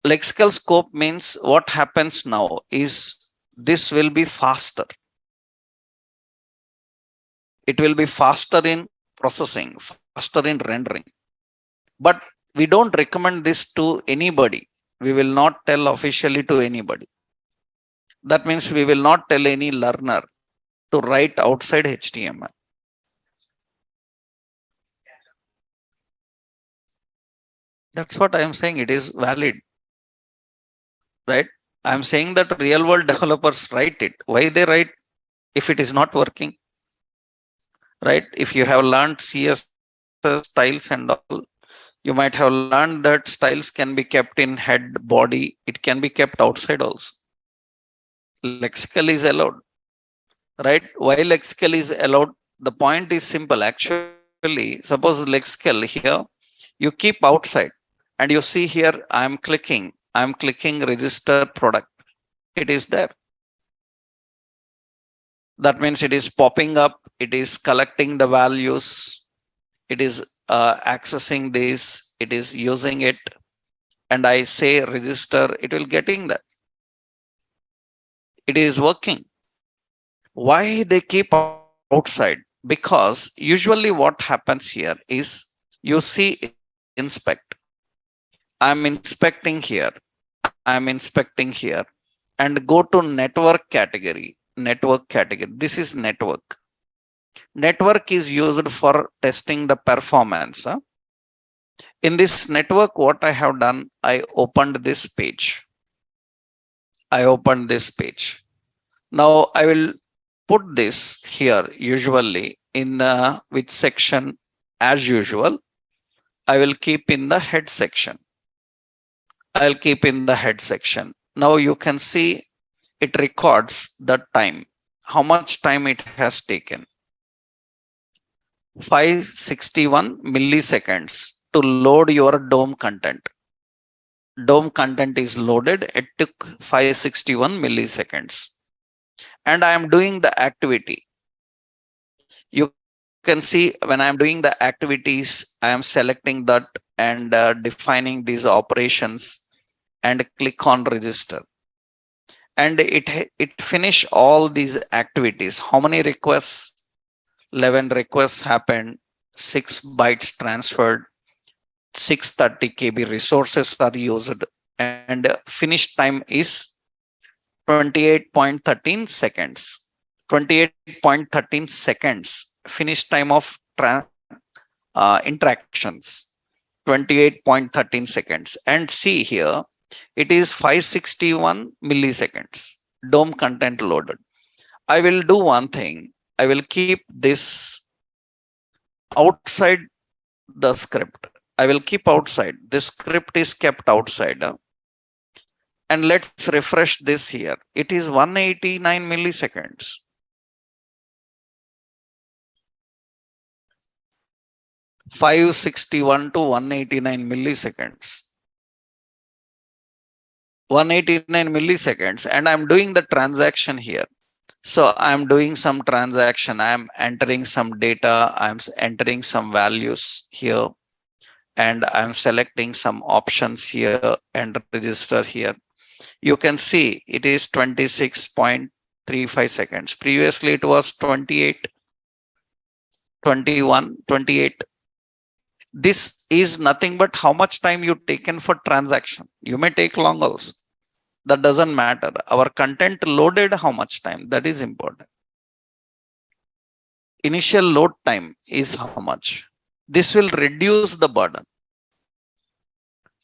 Lexical scope means what happens now is this will be faster. It will be faster in processing, faster in rendering. But we don't recommend this to anybody. We will not tell officially to anybody. That means we will not tell any learner to write outside HTML. That's what I am saying. It is valid. Right? I'm saying that real world developers write it. Why they write if it is not working? Right? If you have learned CSS styles and all, you might have learned that styles can be kept in head, body. It can be kept outside also. Lexical is allowed. Right? Why lexical is allowed? The point is simple. Actually, suppose lexical here, you keep outside and you see here, I'm clicking register product. It is there. That means it is popping up. It is collecting the values. It is accessing this. It is using it. And I say register, it will getting that. It is working. Why they keep outside? Because usually what happens here is you see inspect. I'm inspecting here. I'm inspecting here and go to network category. Network category. This is network. Network is used for testing the performance. In this network, what I have done, I opened this page. Now I will put this here usually in which section. As usual, I will keep in the head section. Now you can see it records the time, how much time it has taken. 561 milliseconds to load your DOM content. DOM content is loaded. It took 561 milliseconds. And I am doing the activity. You can see when I am doing the activities, I am selecting that and defining these operations and click on register. And it finish all these activities. How many requests? 11 requests happened, 6 bytes transferred, 630 KB resources are used, and finish time is 28.13 seconds. 28.13 seconds finish time of interactions. 28.13 seconds. And see here, it is 561 milliseconds. DOM content loaded. I will do one thing. I will keep this outside the script. I will keep outside. This script is kept outside. And let's refresh this here. It is 189 milliseconds. (561 to 189 milliseconds). 189 milliseconds. And I'm doing the transaction here. So I'm doing some transaction. I'm entering some data. I'm entering some values here. And I'm selecting some options here and register here. You can see it is 26.35 seconds. Previously it was 28, 21, 28. This is nothing but how much time you taken for transaction. You may take long also. That doesn't matter. Our content loaded how much time, that is important. Initial load time is how much. This will reduce the burden.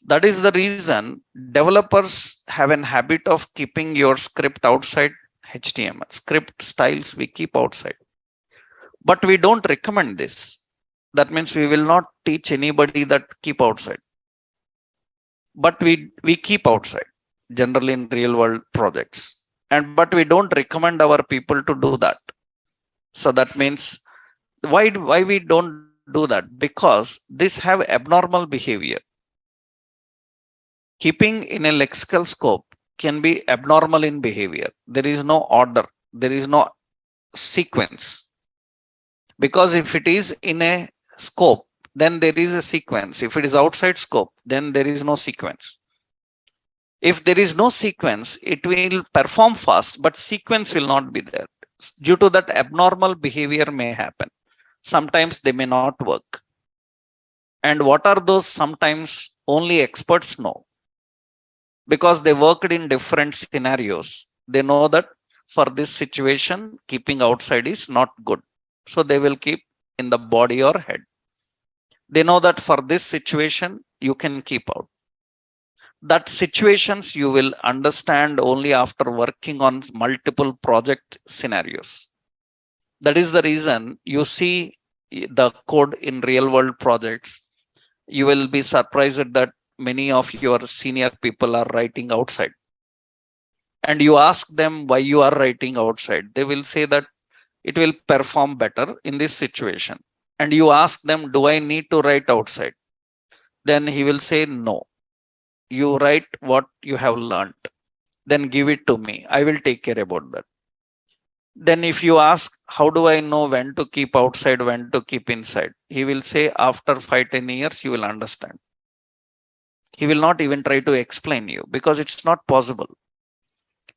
That is the reason developers have an habit of keeping your script outside HTML. Script styles we keep outside. But we don't recommend this. That means we will not teach anybody that keep outside. But we keep outside. Generally in real world projects, but we don't recommend our people to do that. So that means why we don't do that? Because this have abnormal behavior. Keeping in a lexical scope can be abnormal in behavior. There is no order, there is no sequence. Because if it is in a scope, then there is a sequence. If it is outside scope, then there is no sequence. If there is no sequence, it will perform fast, but sequence will not be there. Due to that, abnormal behavior may happen. Sometimes they may not work. And what are those? Sometimes only experts know. Because they worked in different scenarios. They know that for this situation, keeping outside is not good. So they will keep in the body or head. They know that for this situation, you can keep out. That situations you will understand only after working on multiple project scenarios. That is the reason you see the code in real world projects. You will be surprised that many of your senior people are writing outside. And you ask them why you are writing outside. They will say that it will perform better in this situation. And you ask them, do I need to write outside? Then he will say no. You write what you have learned, then give it to me. I will take care about that. Then if you ask, how do I know when to keep outside, when to keep inside? He will say after 5-10 years, you will understand. He will not even try to explain you because it's not possible.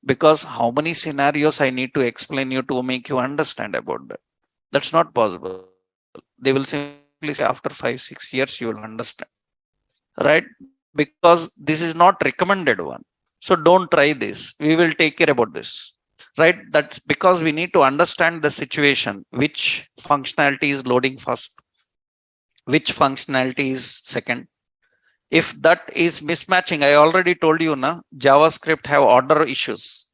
Because how many scenarios I need to explain you to make you understand about that? That's not possible. They will simply say after 5-6 years, you will understand. Right? Because this is not recommended one. So don't try this. We will take care about this. Right? That's because we need to understand the situation. Which functionality is loading first? Which functionality is second? If that is mismatching, I already told you, na, JavaScript have order issues.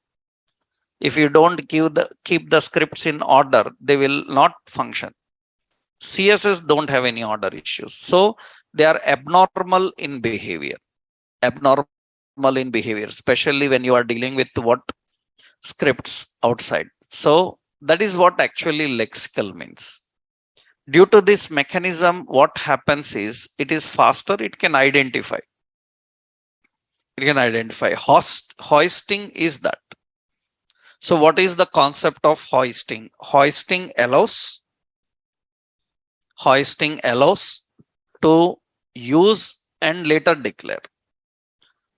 If you don't keep the scripts in order, they will not function. CSS don't have any order issues. So they are abnormal in behavior. Abnormal in behavior, especially when you are dealing with what scripts outside. So that is what actually lexical means. Due to this mechanism, what happens is it is faster, it can identify. It can identify. Hoisting is that. So what is the concept of hoisting? Hoisting allows to use and later declare.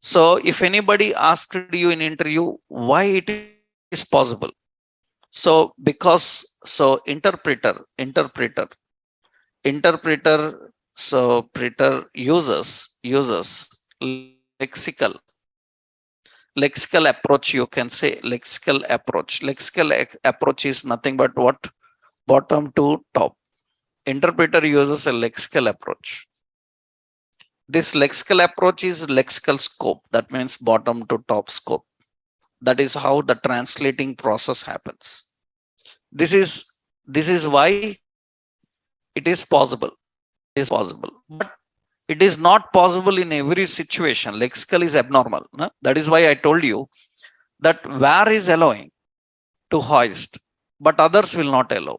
So if anybody asked you in interview why it is possible, so because interpreter uses lexical approach. You can say lexical approach. Approach is nothing but what? Bottom to top. Interpreter uses a lexical approach. This lexical approach is lexical scope. That means bottom to top scope. That is how the translating process happens. This is why it is possible. But it is not possible in every situation. Lexical is abnormal. No? That is why I told you that var is allowing to hoist, but others will not allow.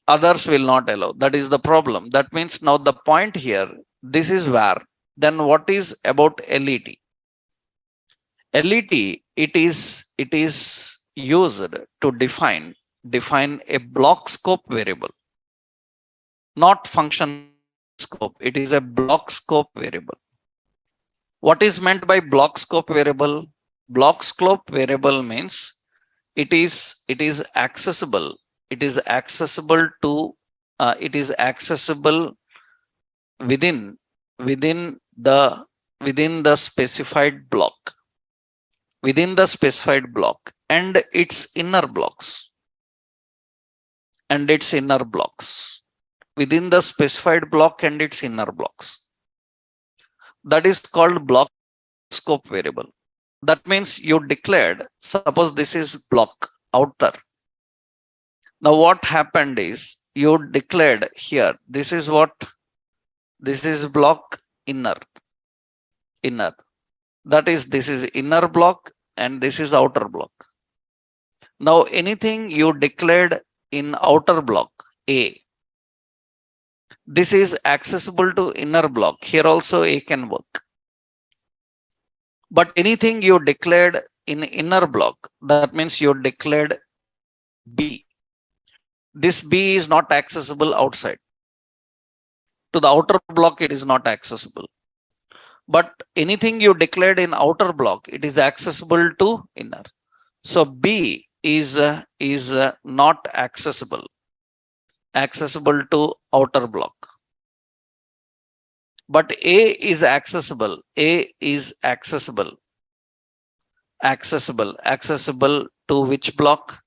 That is the problem. That means now the point here, this is var. Then what is about let? Let, it is used to define a block scope variable, not function scope. It is a block scope variable. What is meant by block scope variable? Block scope variable means it is accessible. It is accessible to within the specified block. Within the specified block and its inner blocks. Within the specified block and its inner blocks. That is called block scope variable. That means you declared, suppose this is block outer. Now what happened is you declared here, this is block inner. That is, this is inner block and this is outer block. Now anything you declared in outer block A, this is accessible to inner block. Here also A can work. But anything you declared in inner block, that means you declared B. This B is not accessible outside. To the outer block, it is not accessible. But anything you declared in outer block, it is accessible to inner. So B is not accessible to outer block. But A is accessible. A is accessible to which block?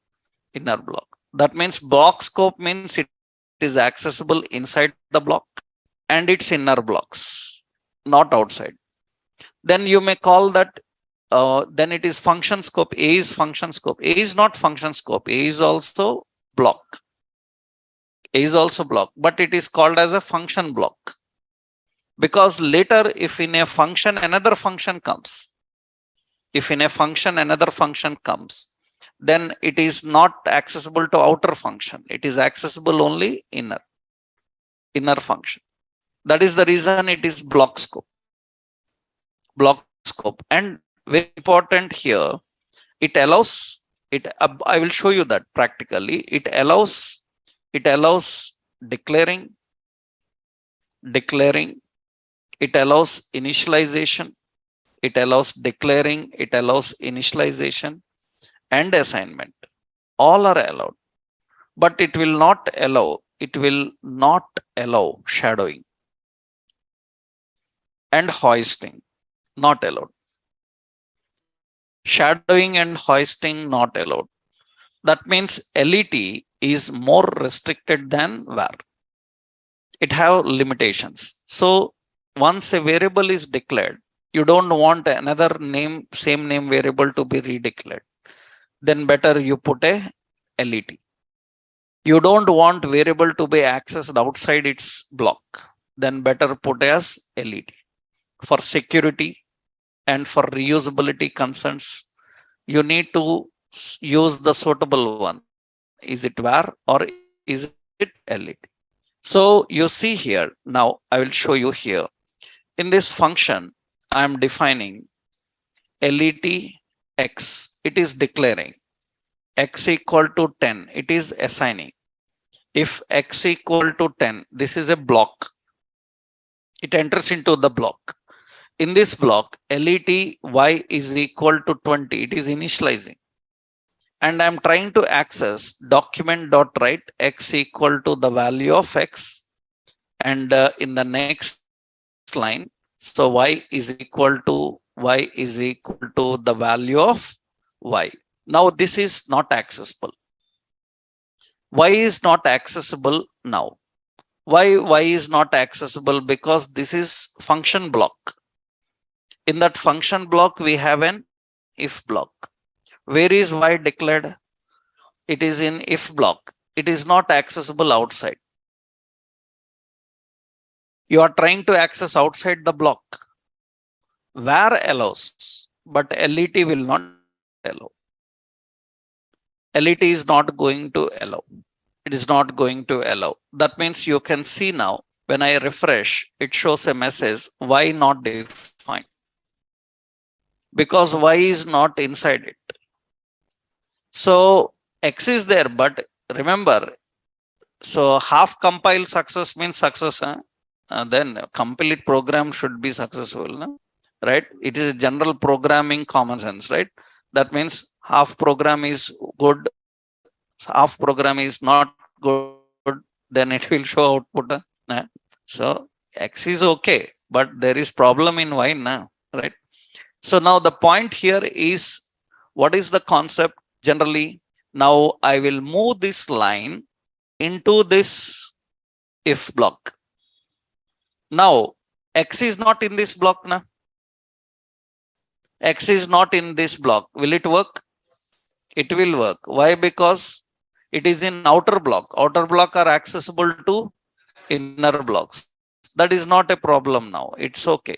Inner block. That means block scope means it is accessible inside the block and its inner blocks, not outside. Then you may call that, then it is function scope. A is function scope. A is not function scope. A is also block. But it is called as a function block. Because later, if in a function another function comes, then it is not accessible to outer function. It is accessible only inner function. That is the reason it is block scope. And very important here, it allows it. I will show you that practically. It allows declaring. It allows initialization. It allows declaring. It allows initialization and assignment. All are allowed, but it will not allow shadowing and hoisting. Not allowed. Shadowing and hoisting not allowed. That means LET is more restricted than var. it have limitations. So once a variable is declared, you don't want another name, same name variable to be redeclared. Then better you put a let. You don't want variable to be accessed outside its block. Then better put as let. For security and for reusability concerns, you need to use the suitable one. Is it var or is it let? So you see here, now I will show you here. In this function, I am defining let x. It is declaring x equal to 10. It is assigning. If x equal to 10, this is a block. It enters into the block. In this block, let y is equal to 20. It is initializing. And I'm trying to access document.write x equal to the value of x. And in the next line, so y is equal to the value of y. Now this is not accessible. Why is not accessible now? Why is not accessible? Because this is function block. In that function block, we have an if block. Where is y declared? It is in if block. It is not accessible outside. You are trying to access outside the block. Var allows, but let will not allow. Let is not going to allow. It is not going to allow. That means you can see now, when I refresh, it shows a message, y not defined. Because y is not inside it. So x is there, but remember, so half compile success means success. Then complete program should be successful, no? Right? It is a general programming common sense, right? That means half program is good, half program is not good, then it will show output. So x is okay, but there is problem in y now, right? So now the point here is, what is the concept generally? Now I will move this line into this if block. Now x is not in this block now. X is not in this block. Will it work? It will work. Why? Because it is in outer block. Outer block are accessible to inner blocks. That is not a problem now. It's okay.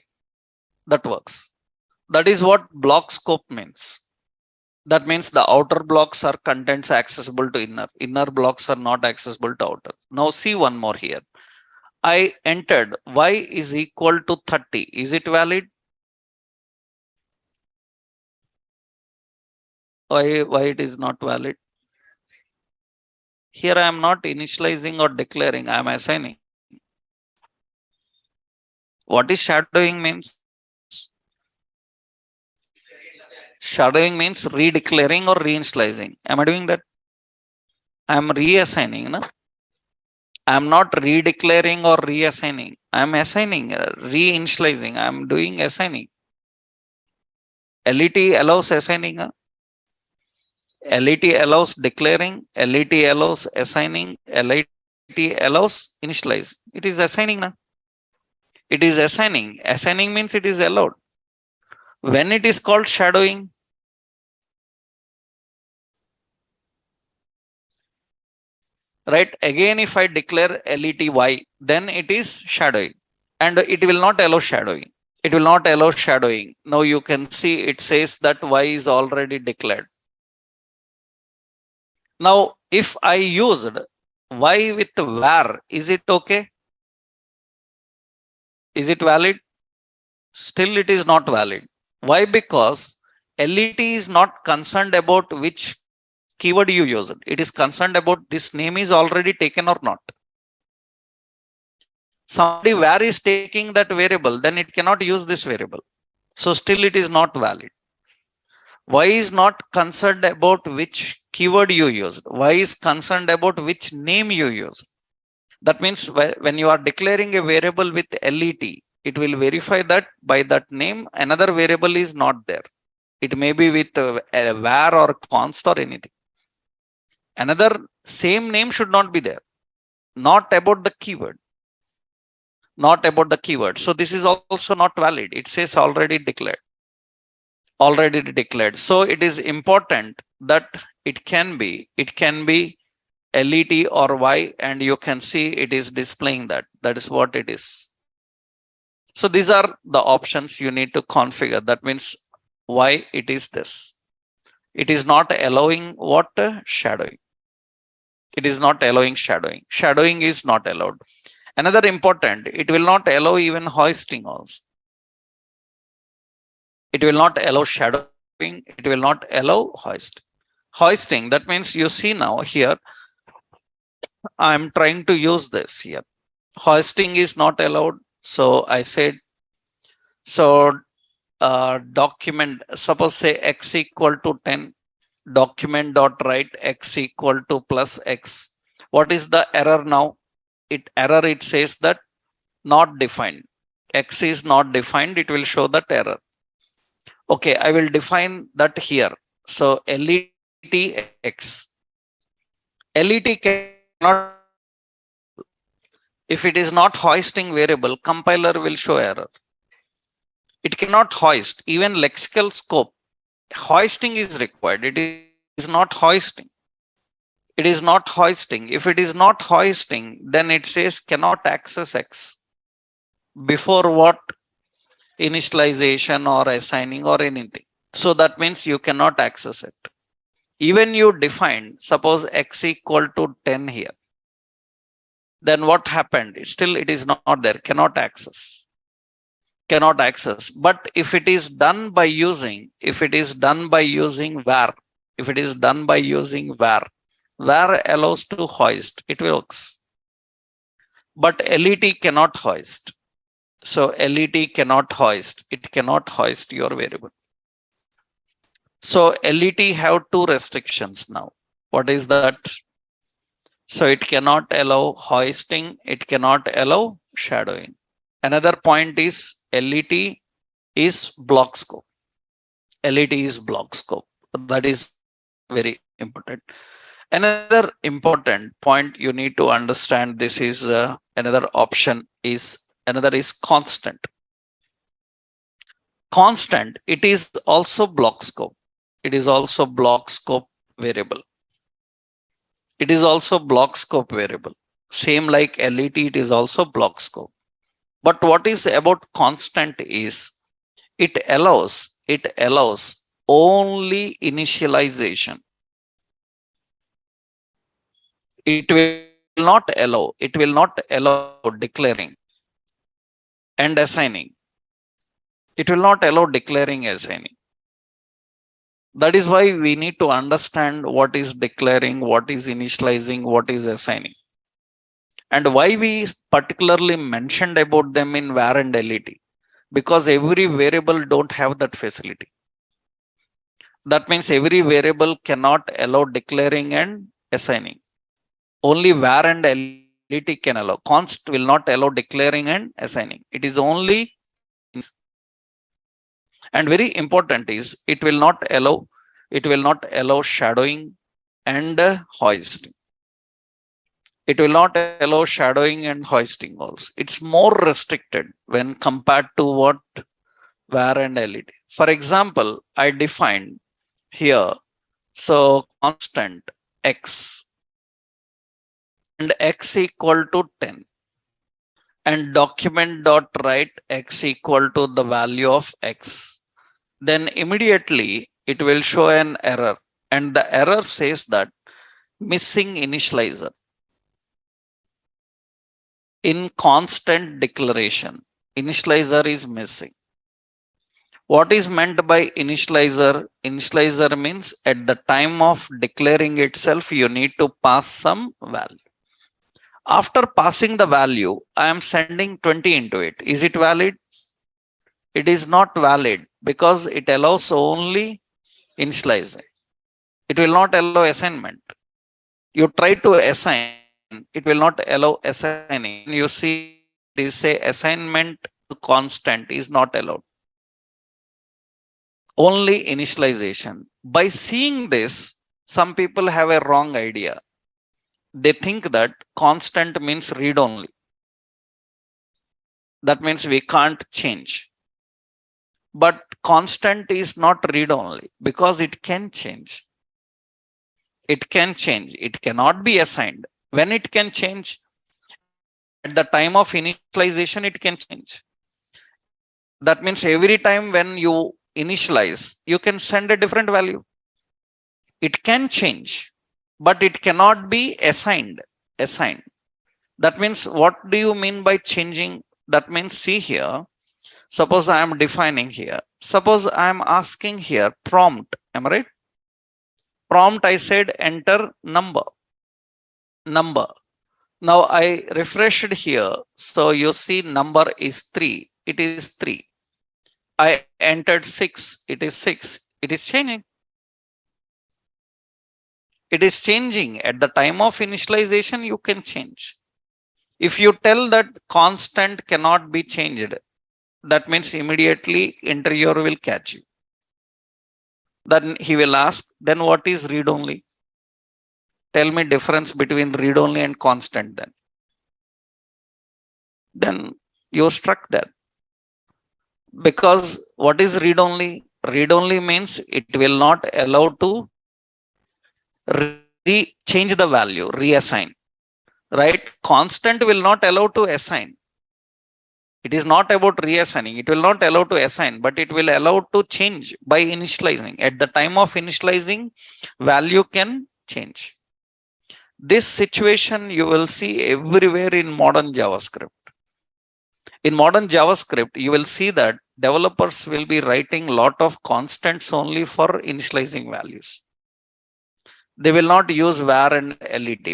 That works. That is what block scope means. That means the outer blocks are contents accessible to inner. Inner blocks are not accessible to outer. Now see one more here. I entered y is equal to 30. Is it valid? Why it is not valid? Here I am not initializing or declaring, I am assigning. What is shadowing means? Shadowing means redeclaring or reinitializing. Am I doing that? I am reassigning. No? I am not redeclaring or reassigning. I am assigning, reinitializing. I am doing assigning. LET allows assigning. LET allows declaring. LET allows assigning. LET allows initializing. It is assigning. Na? It is assigning. Assigning means it is allowed. When it is called shadowing, right? Again, if I declare LETY, then it is shadowing, and it will not allow shadowing. It will not allow shadowing. Now you can see it says that y is already declared. Now, if I used y with var, is it okay? Is it valid? Still, it is not valid. Why? Because LET is not concerned about which keyword you use. It is concerned about this name is already taken or not. Somebody var is taking that variable, then it cannot use this variable. So still it is not valid. Y is not concerned about which keyword you use. Y is concerned about which name you use. That means when you are declaring a variable with LET, it will verify that by that name, another variable is not there. It may be with a var or const or anything. Another same name should not be there. Not about the keyword. not about the keyword. So this is also not valid. It says already declared. Already declared. So it is important that it can be let or y, and you can see it is displaying that. That is what it is. So these are the options you need to configure. That means why it is this. It is not allowing what? Shadowing. It is not allowing shadowing. Shadowing is not allowed. Another important, it will not allow even hoisting also. It will not allow shadowing. It will not allow hoist. Hoisting, that means you see now here, I'm trying to use this here. Hoisting is not allowed. So I said, so document, suppose say x equal to 10, document dot write x equal to plus x. What is the error now? It says that not defined. X is not defined. It will show that error. Okay, I will define that here. So let x. Let cannot, if it is not hoisting variable, compiler will show error. It cannot hoist. Even lexical scope, hoisting is required. It is not hoisting. It is not hoisting. If it is not hoisting, then it says cannot access x. Before what? Initialization or assigning or anything. So that means you cannot access it. Even you define, suppose x equal to 10 here. Then what happened? Still it is not there. Cannot access. Cannot access. But if it is done by using, var, if it is done by using var allows to hoist, it works. But let cannot hoist. So let cannot hoist. It cannot hoist your variable. So let have two restrictions now. What is that? So it cannot allow hoisting. It cannot allow shadowing. Another point is let is block scope. Let is block scope. That is very important. Another important point you need to understand, this is another option is, another is constant. Constant, it is also block scope. It is also block scope variable. It is also block scope variable. Same like let, it is also block scope. But what is about constant is it allows only initialization. It will not allow declaring and assigning. It will not allow declaring assigning. That is why we need to understand what is declaring, what is initializing, what is assigning. And why we particularly mentioned about them in var and let. Because every variable don't have that facility. That means every variable cannot allow declaring and assigning. Only var and let can allow. Const will not allow declaring and assigning. It is only, and very important is it will not allow shadowing and hoisting. It will not allow shadowing and hoisting also. It's more restricted when compared to what? Var and let. For example, I defined here, so constant x and x equal to 10, and document dot write x equal to the value of x. Then immediately it will show an error, and the error says that missing initializer. In constant declaration, initializer is missing. What is meant by initializer? Initializer means at the time of declaring itself, you need to pass some value. After passing the value, I am sending 20 into it. Is it valid? It is not valid because it allows only initializing. It will not allow assignment. You try to assign, it will not allow assigning. You see, they say assignment to constant is not allowed. Only initialization. By seeing this, some people have a wrong idea. They think that constant means read only. That means we can't change. But constant is not read only because it can change. It can change. It cannot be assigned. When it can change, at the time of initialization, it can change. That means every time when you initialize, you can send a different value. It can change, but it cannot be assigned. That means, what do you mean by changing? That means, see here, suppose I am defining here. Suppose I am asking here prompt. Am I right? Prompt, I said enter number. Now I refreshed here. So you see number is 3. It is 3. I entered 6. It is 6. It is changing. It is changing. At the time of initialization, you can change. If you tell that constant cannot be changed, that means immediately interviewer will catch you. Then he will ask, then what is read only? Tell me difference between read only and constant then. Then you struck that. Because what is read only? Read only means it will not allow to change the value, reassign. Right? Constant will not allow to assign. It is not about reassigning. It will not allow to assign, but it will allow to change by initializing. At the time of initializing, value can change. This situation you will see everywhere in modern JavaScript. In modern JavaScript, you will see that developers will be writing a lot of constants only for initializing values. They will not use var and let,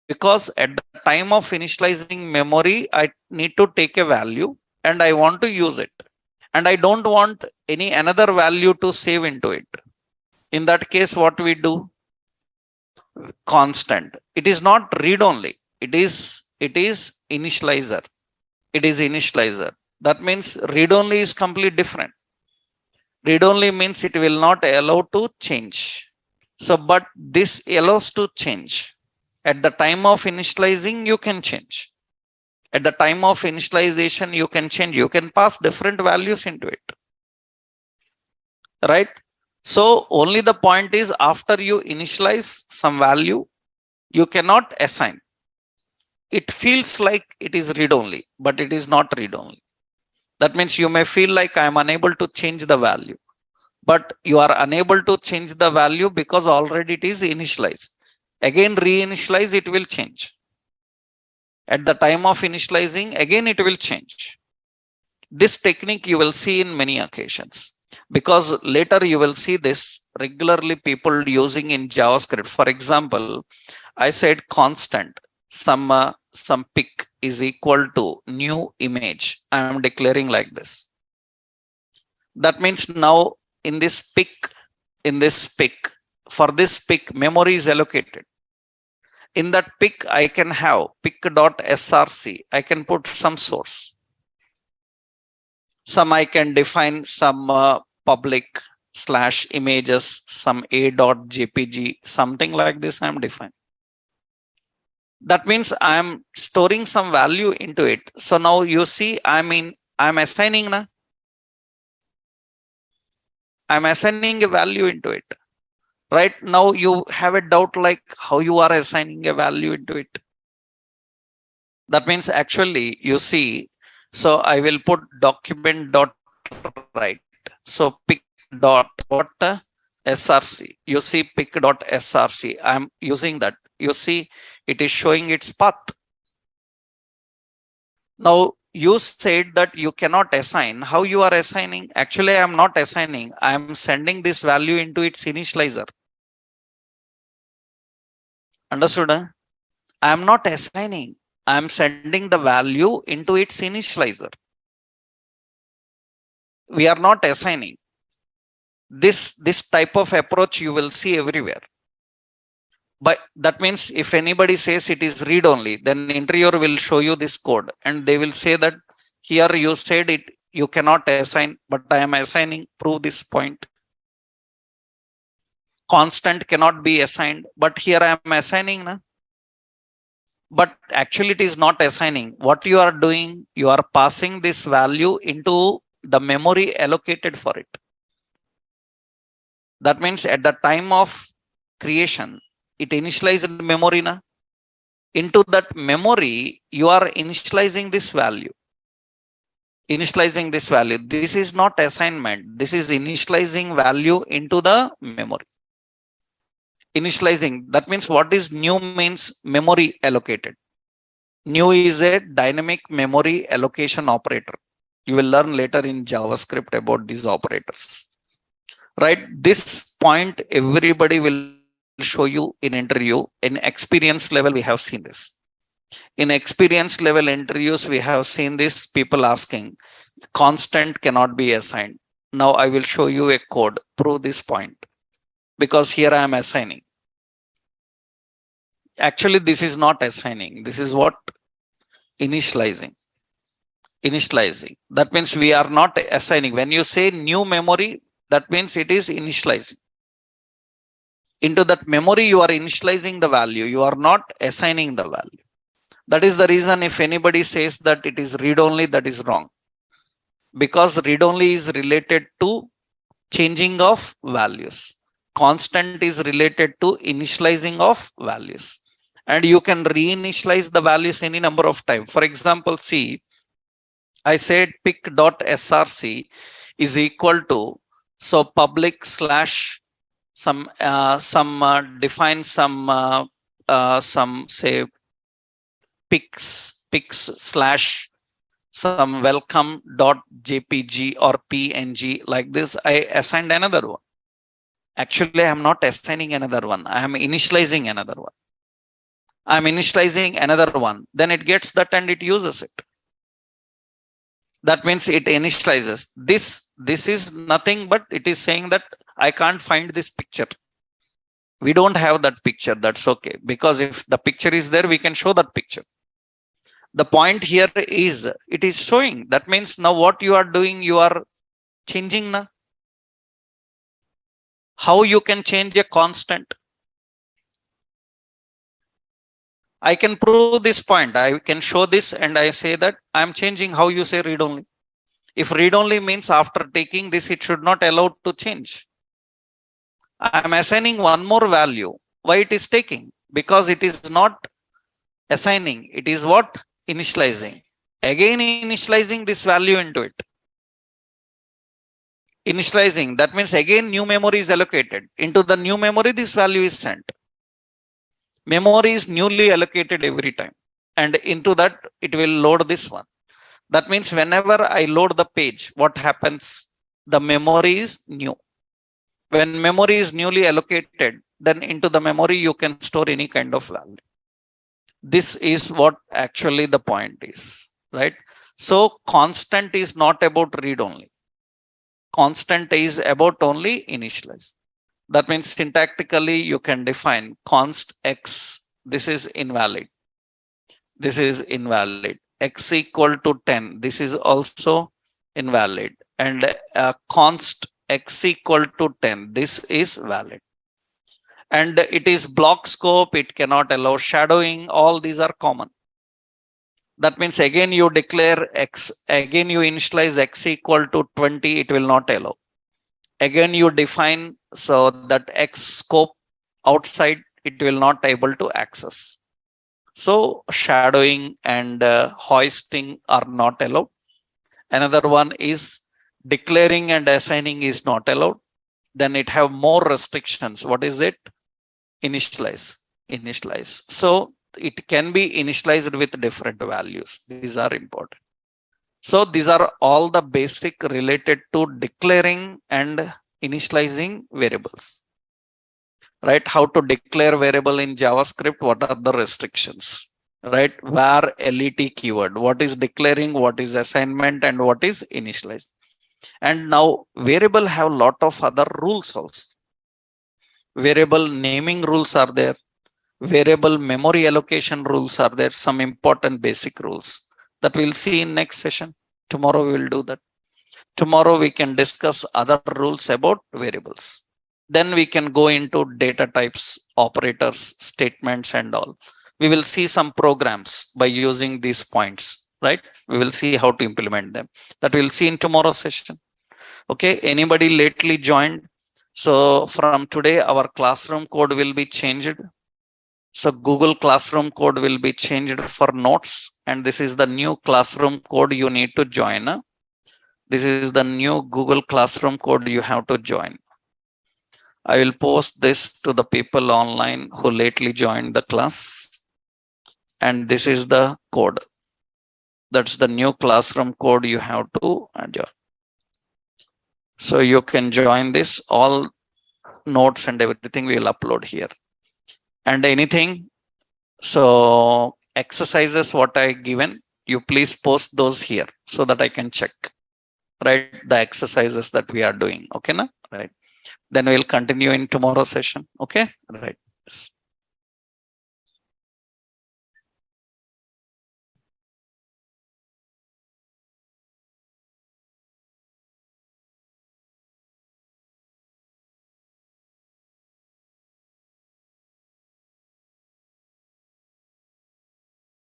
because at the time of initializing memory, I need to take a value and I want to use it. And I don't want any another value to save into it. In that case, what we do? Constant. It is not read only. It is initializer. It is initializer. That means read only is completely different. Read only means it will not allow to change. So, but this allows to change. At the time of initializing, you can change. At the time of initialization, you can change. You can pass different values into it. Right? So only the point is, after you initialize some value, you cannot assign. It feels like it is read only, but it is not read only. That means you may feel like I am unable to change the value, but you are unable to change the value because already it is initialized. Again, reinitialize, it will change. At the time of initializing, again, it will change. This technique you will see in many occasions, because later you will see this regularly people using in JavaScript. For example, I said constant, some pic is equal to new image. I am declaring like this. That means now in this pic, for this pic, memory is allocated. In that pic, I can have pic.src. I can put some source. Some I can define some public /images, some a.jpg, something like this I am defining. That means I am storing some value into it. So now you see, I'm assigning na. I'm assigning a value into it. Right now you have a doubt like how you are assigning a value into it. That means actually you see, so I will put document.write. So pic.src. You see pic.src. I'm using that. You see it is showing its path. Now you said that you cannot assign. How you are assigning? Actually, I am not assigning. I am sending this value into its initializer. Understood? I am not assigning. I am sending the value into its initializer. We are not assigning. This type of approach you will see everywhere. But that means if anybody says it is read only, then interviewer will show you this code and they will say that here you said it, you cannot assign, but I am assigning, prove this point. Constant cannot be assigned, but here I am assigning. Na? but actually it is not assigning. What you are doing, you are passing this value into the memory allocated for it. That means at the time of creation, it initialized memory na. Into that memory, you are initializing this value. This is not assignment. This is initializing value into the memory. Initializing, that means what is new means memory allocated. New is a dynamic memory allocation operator. You will learn later in JavaScript about these operators. Right? This point everybody will show you in interview. In experience level, we have seen this. In experience level interviews, we have seen this, people asking, constant cannot be assigned. Now I will show you a code, prove this point, because here I am assigning. Actually, this is not assigning. This is what? Initializing. That means we are not assigning. When you say new memory, that means it is initializing. Into that memory, you are initializing the value. You are not assigning the value. That is the reason if anybody says that it is read-only, that is wrong. Because read-only is related to changing of values. Constant is related to initializing of values. And you can reinitialize the values any number of times. For example, see, I said pick.src is equal to, so public slash define some say pics slash some welcome.jpg or png, like this. I assigned another one. Actually, I am not assigning another one. I am initializing another one. Then it gets that and it uses it. That means it initializes. This is nothing but it is saying that I can't find this picture. We don't have that picture. That's okay. Because if the picture is there, we can show that picture. The point here is it is showing. That means now what you are doing, you are changing na. How you can change a constant? I can prove this point. I can show this and I say that I am changing how you say read only. If read only means after taking this, it should not allow to change. I am assigning one more value. Why it is taking? Because it is not assigning. It is what? Initializing. Again initializing this value into it. Initializing. That means again new memory is allocated. Into the new memory, this value is sent. Memory is newly allocated every time. And into that, it will load this one. That means whenever I load the page, what happens? The memory is new. When memory is newly allocated, then into the memory, you can store any kind of value. This is what actually the point is, right? So constant is not about read only. Constant is about only initialize. That means syntactically you can define const x. This is invalid. This is invalid. X equal to 10. This is also invalid. And const x equal to 10. This is valid. And it is block scope. It cannot allow shadowing. All these are common. That means again you declare x. Again you initialize x equal to 20. It will not allow. Again you define so that x scope outside, it will not able to access. So shadowing and hoisting are not allowed. Another one is declaring and assigning is not allowed. Then it have more restrictions. What is it? Initialize. So it can be initialized with different values. These are important. So these are all the basic related to declaring and initializing variables. Right? How to declare variable in JavaScript? What are the restrictions? Right? Var let keyword. What is declaring? What is assignment? And what is initialize? And now variable have a lot of other rules also. Variable naming rules are there. Variable memory allocation rules are there. Some important basic rules that we'll see in next session. Tomorrow we will do that. Tomorrow we can discuss other rules about variables. Then we can go into data types, operators, statements and all. We will see some programs by using these points, right? We will see how to implement them. That we'll see in tomorrow's session. Okay, anybody lately joined? So from today, our classroom code will be changed. So Google Classroom code will be changed for notes. And this is the new classroom code you need to join. This is the new Google Classroom code you have to join. I will post this to the people online who lately joined the class. And this is the code. That's the new classroom code you have to join. So you can join this. All notes and everything we will upload here. And anything, so exercises what I given, you please post those here so that I can check, right, the exercises that we are doing. Okay, na? Right. Then we'll continue in tomorrow's session. Okay, right. Yes.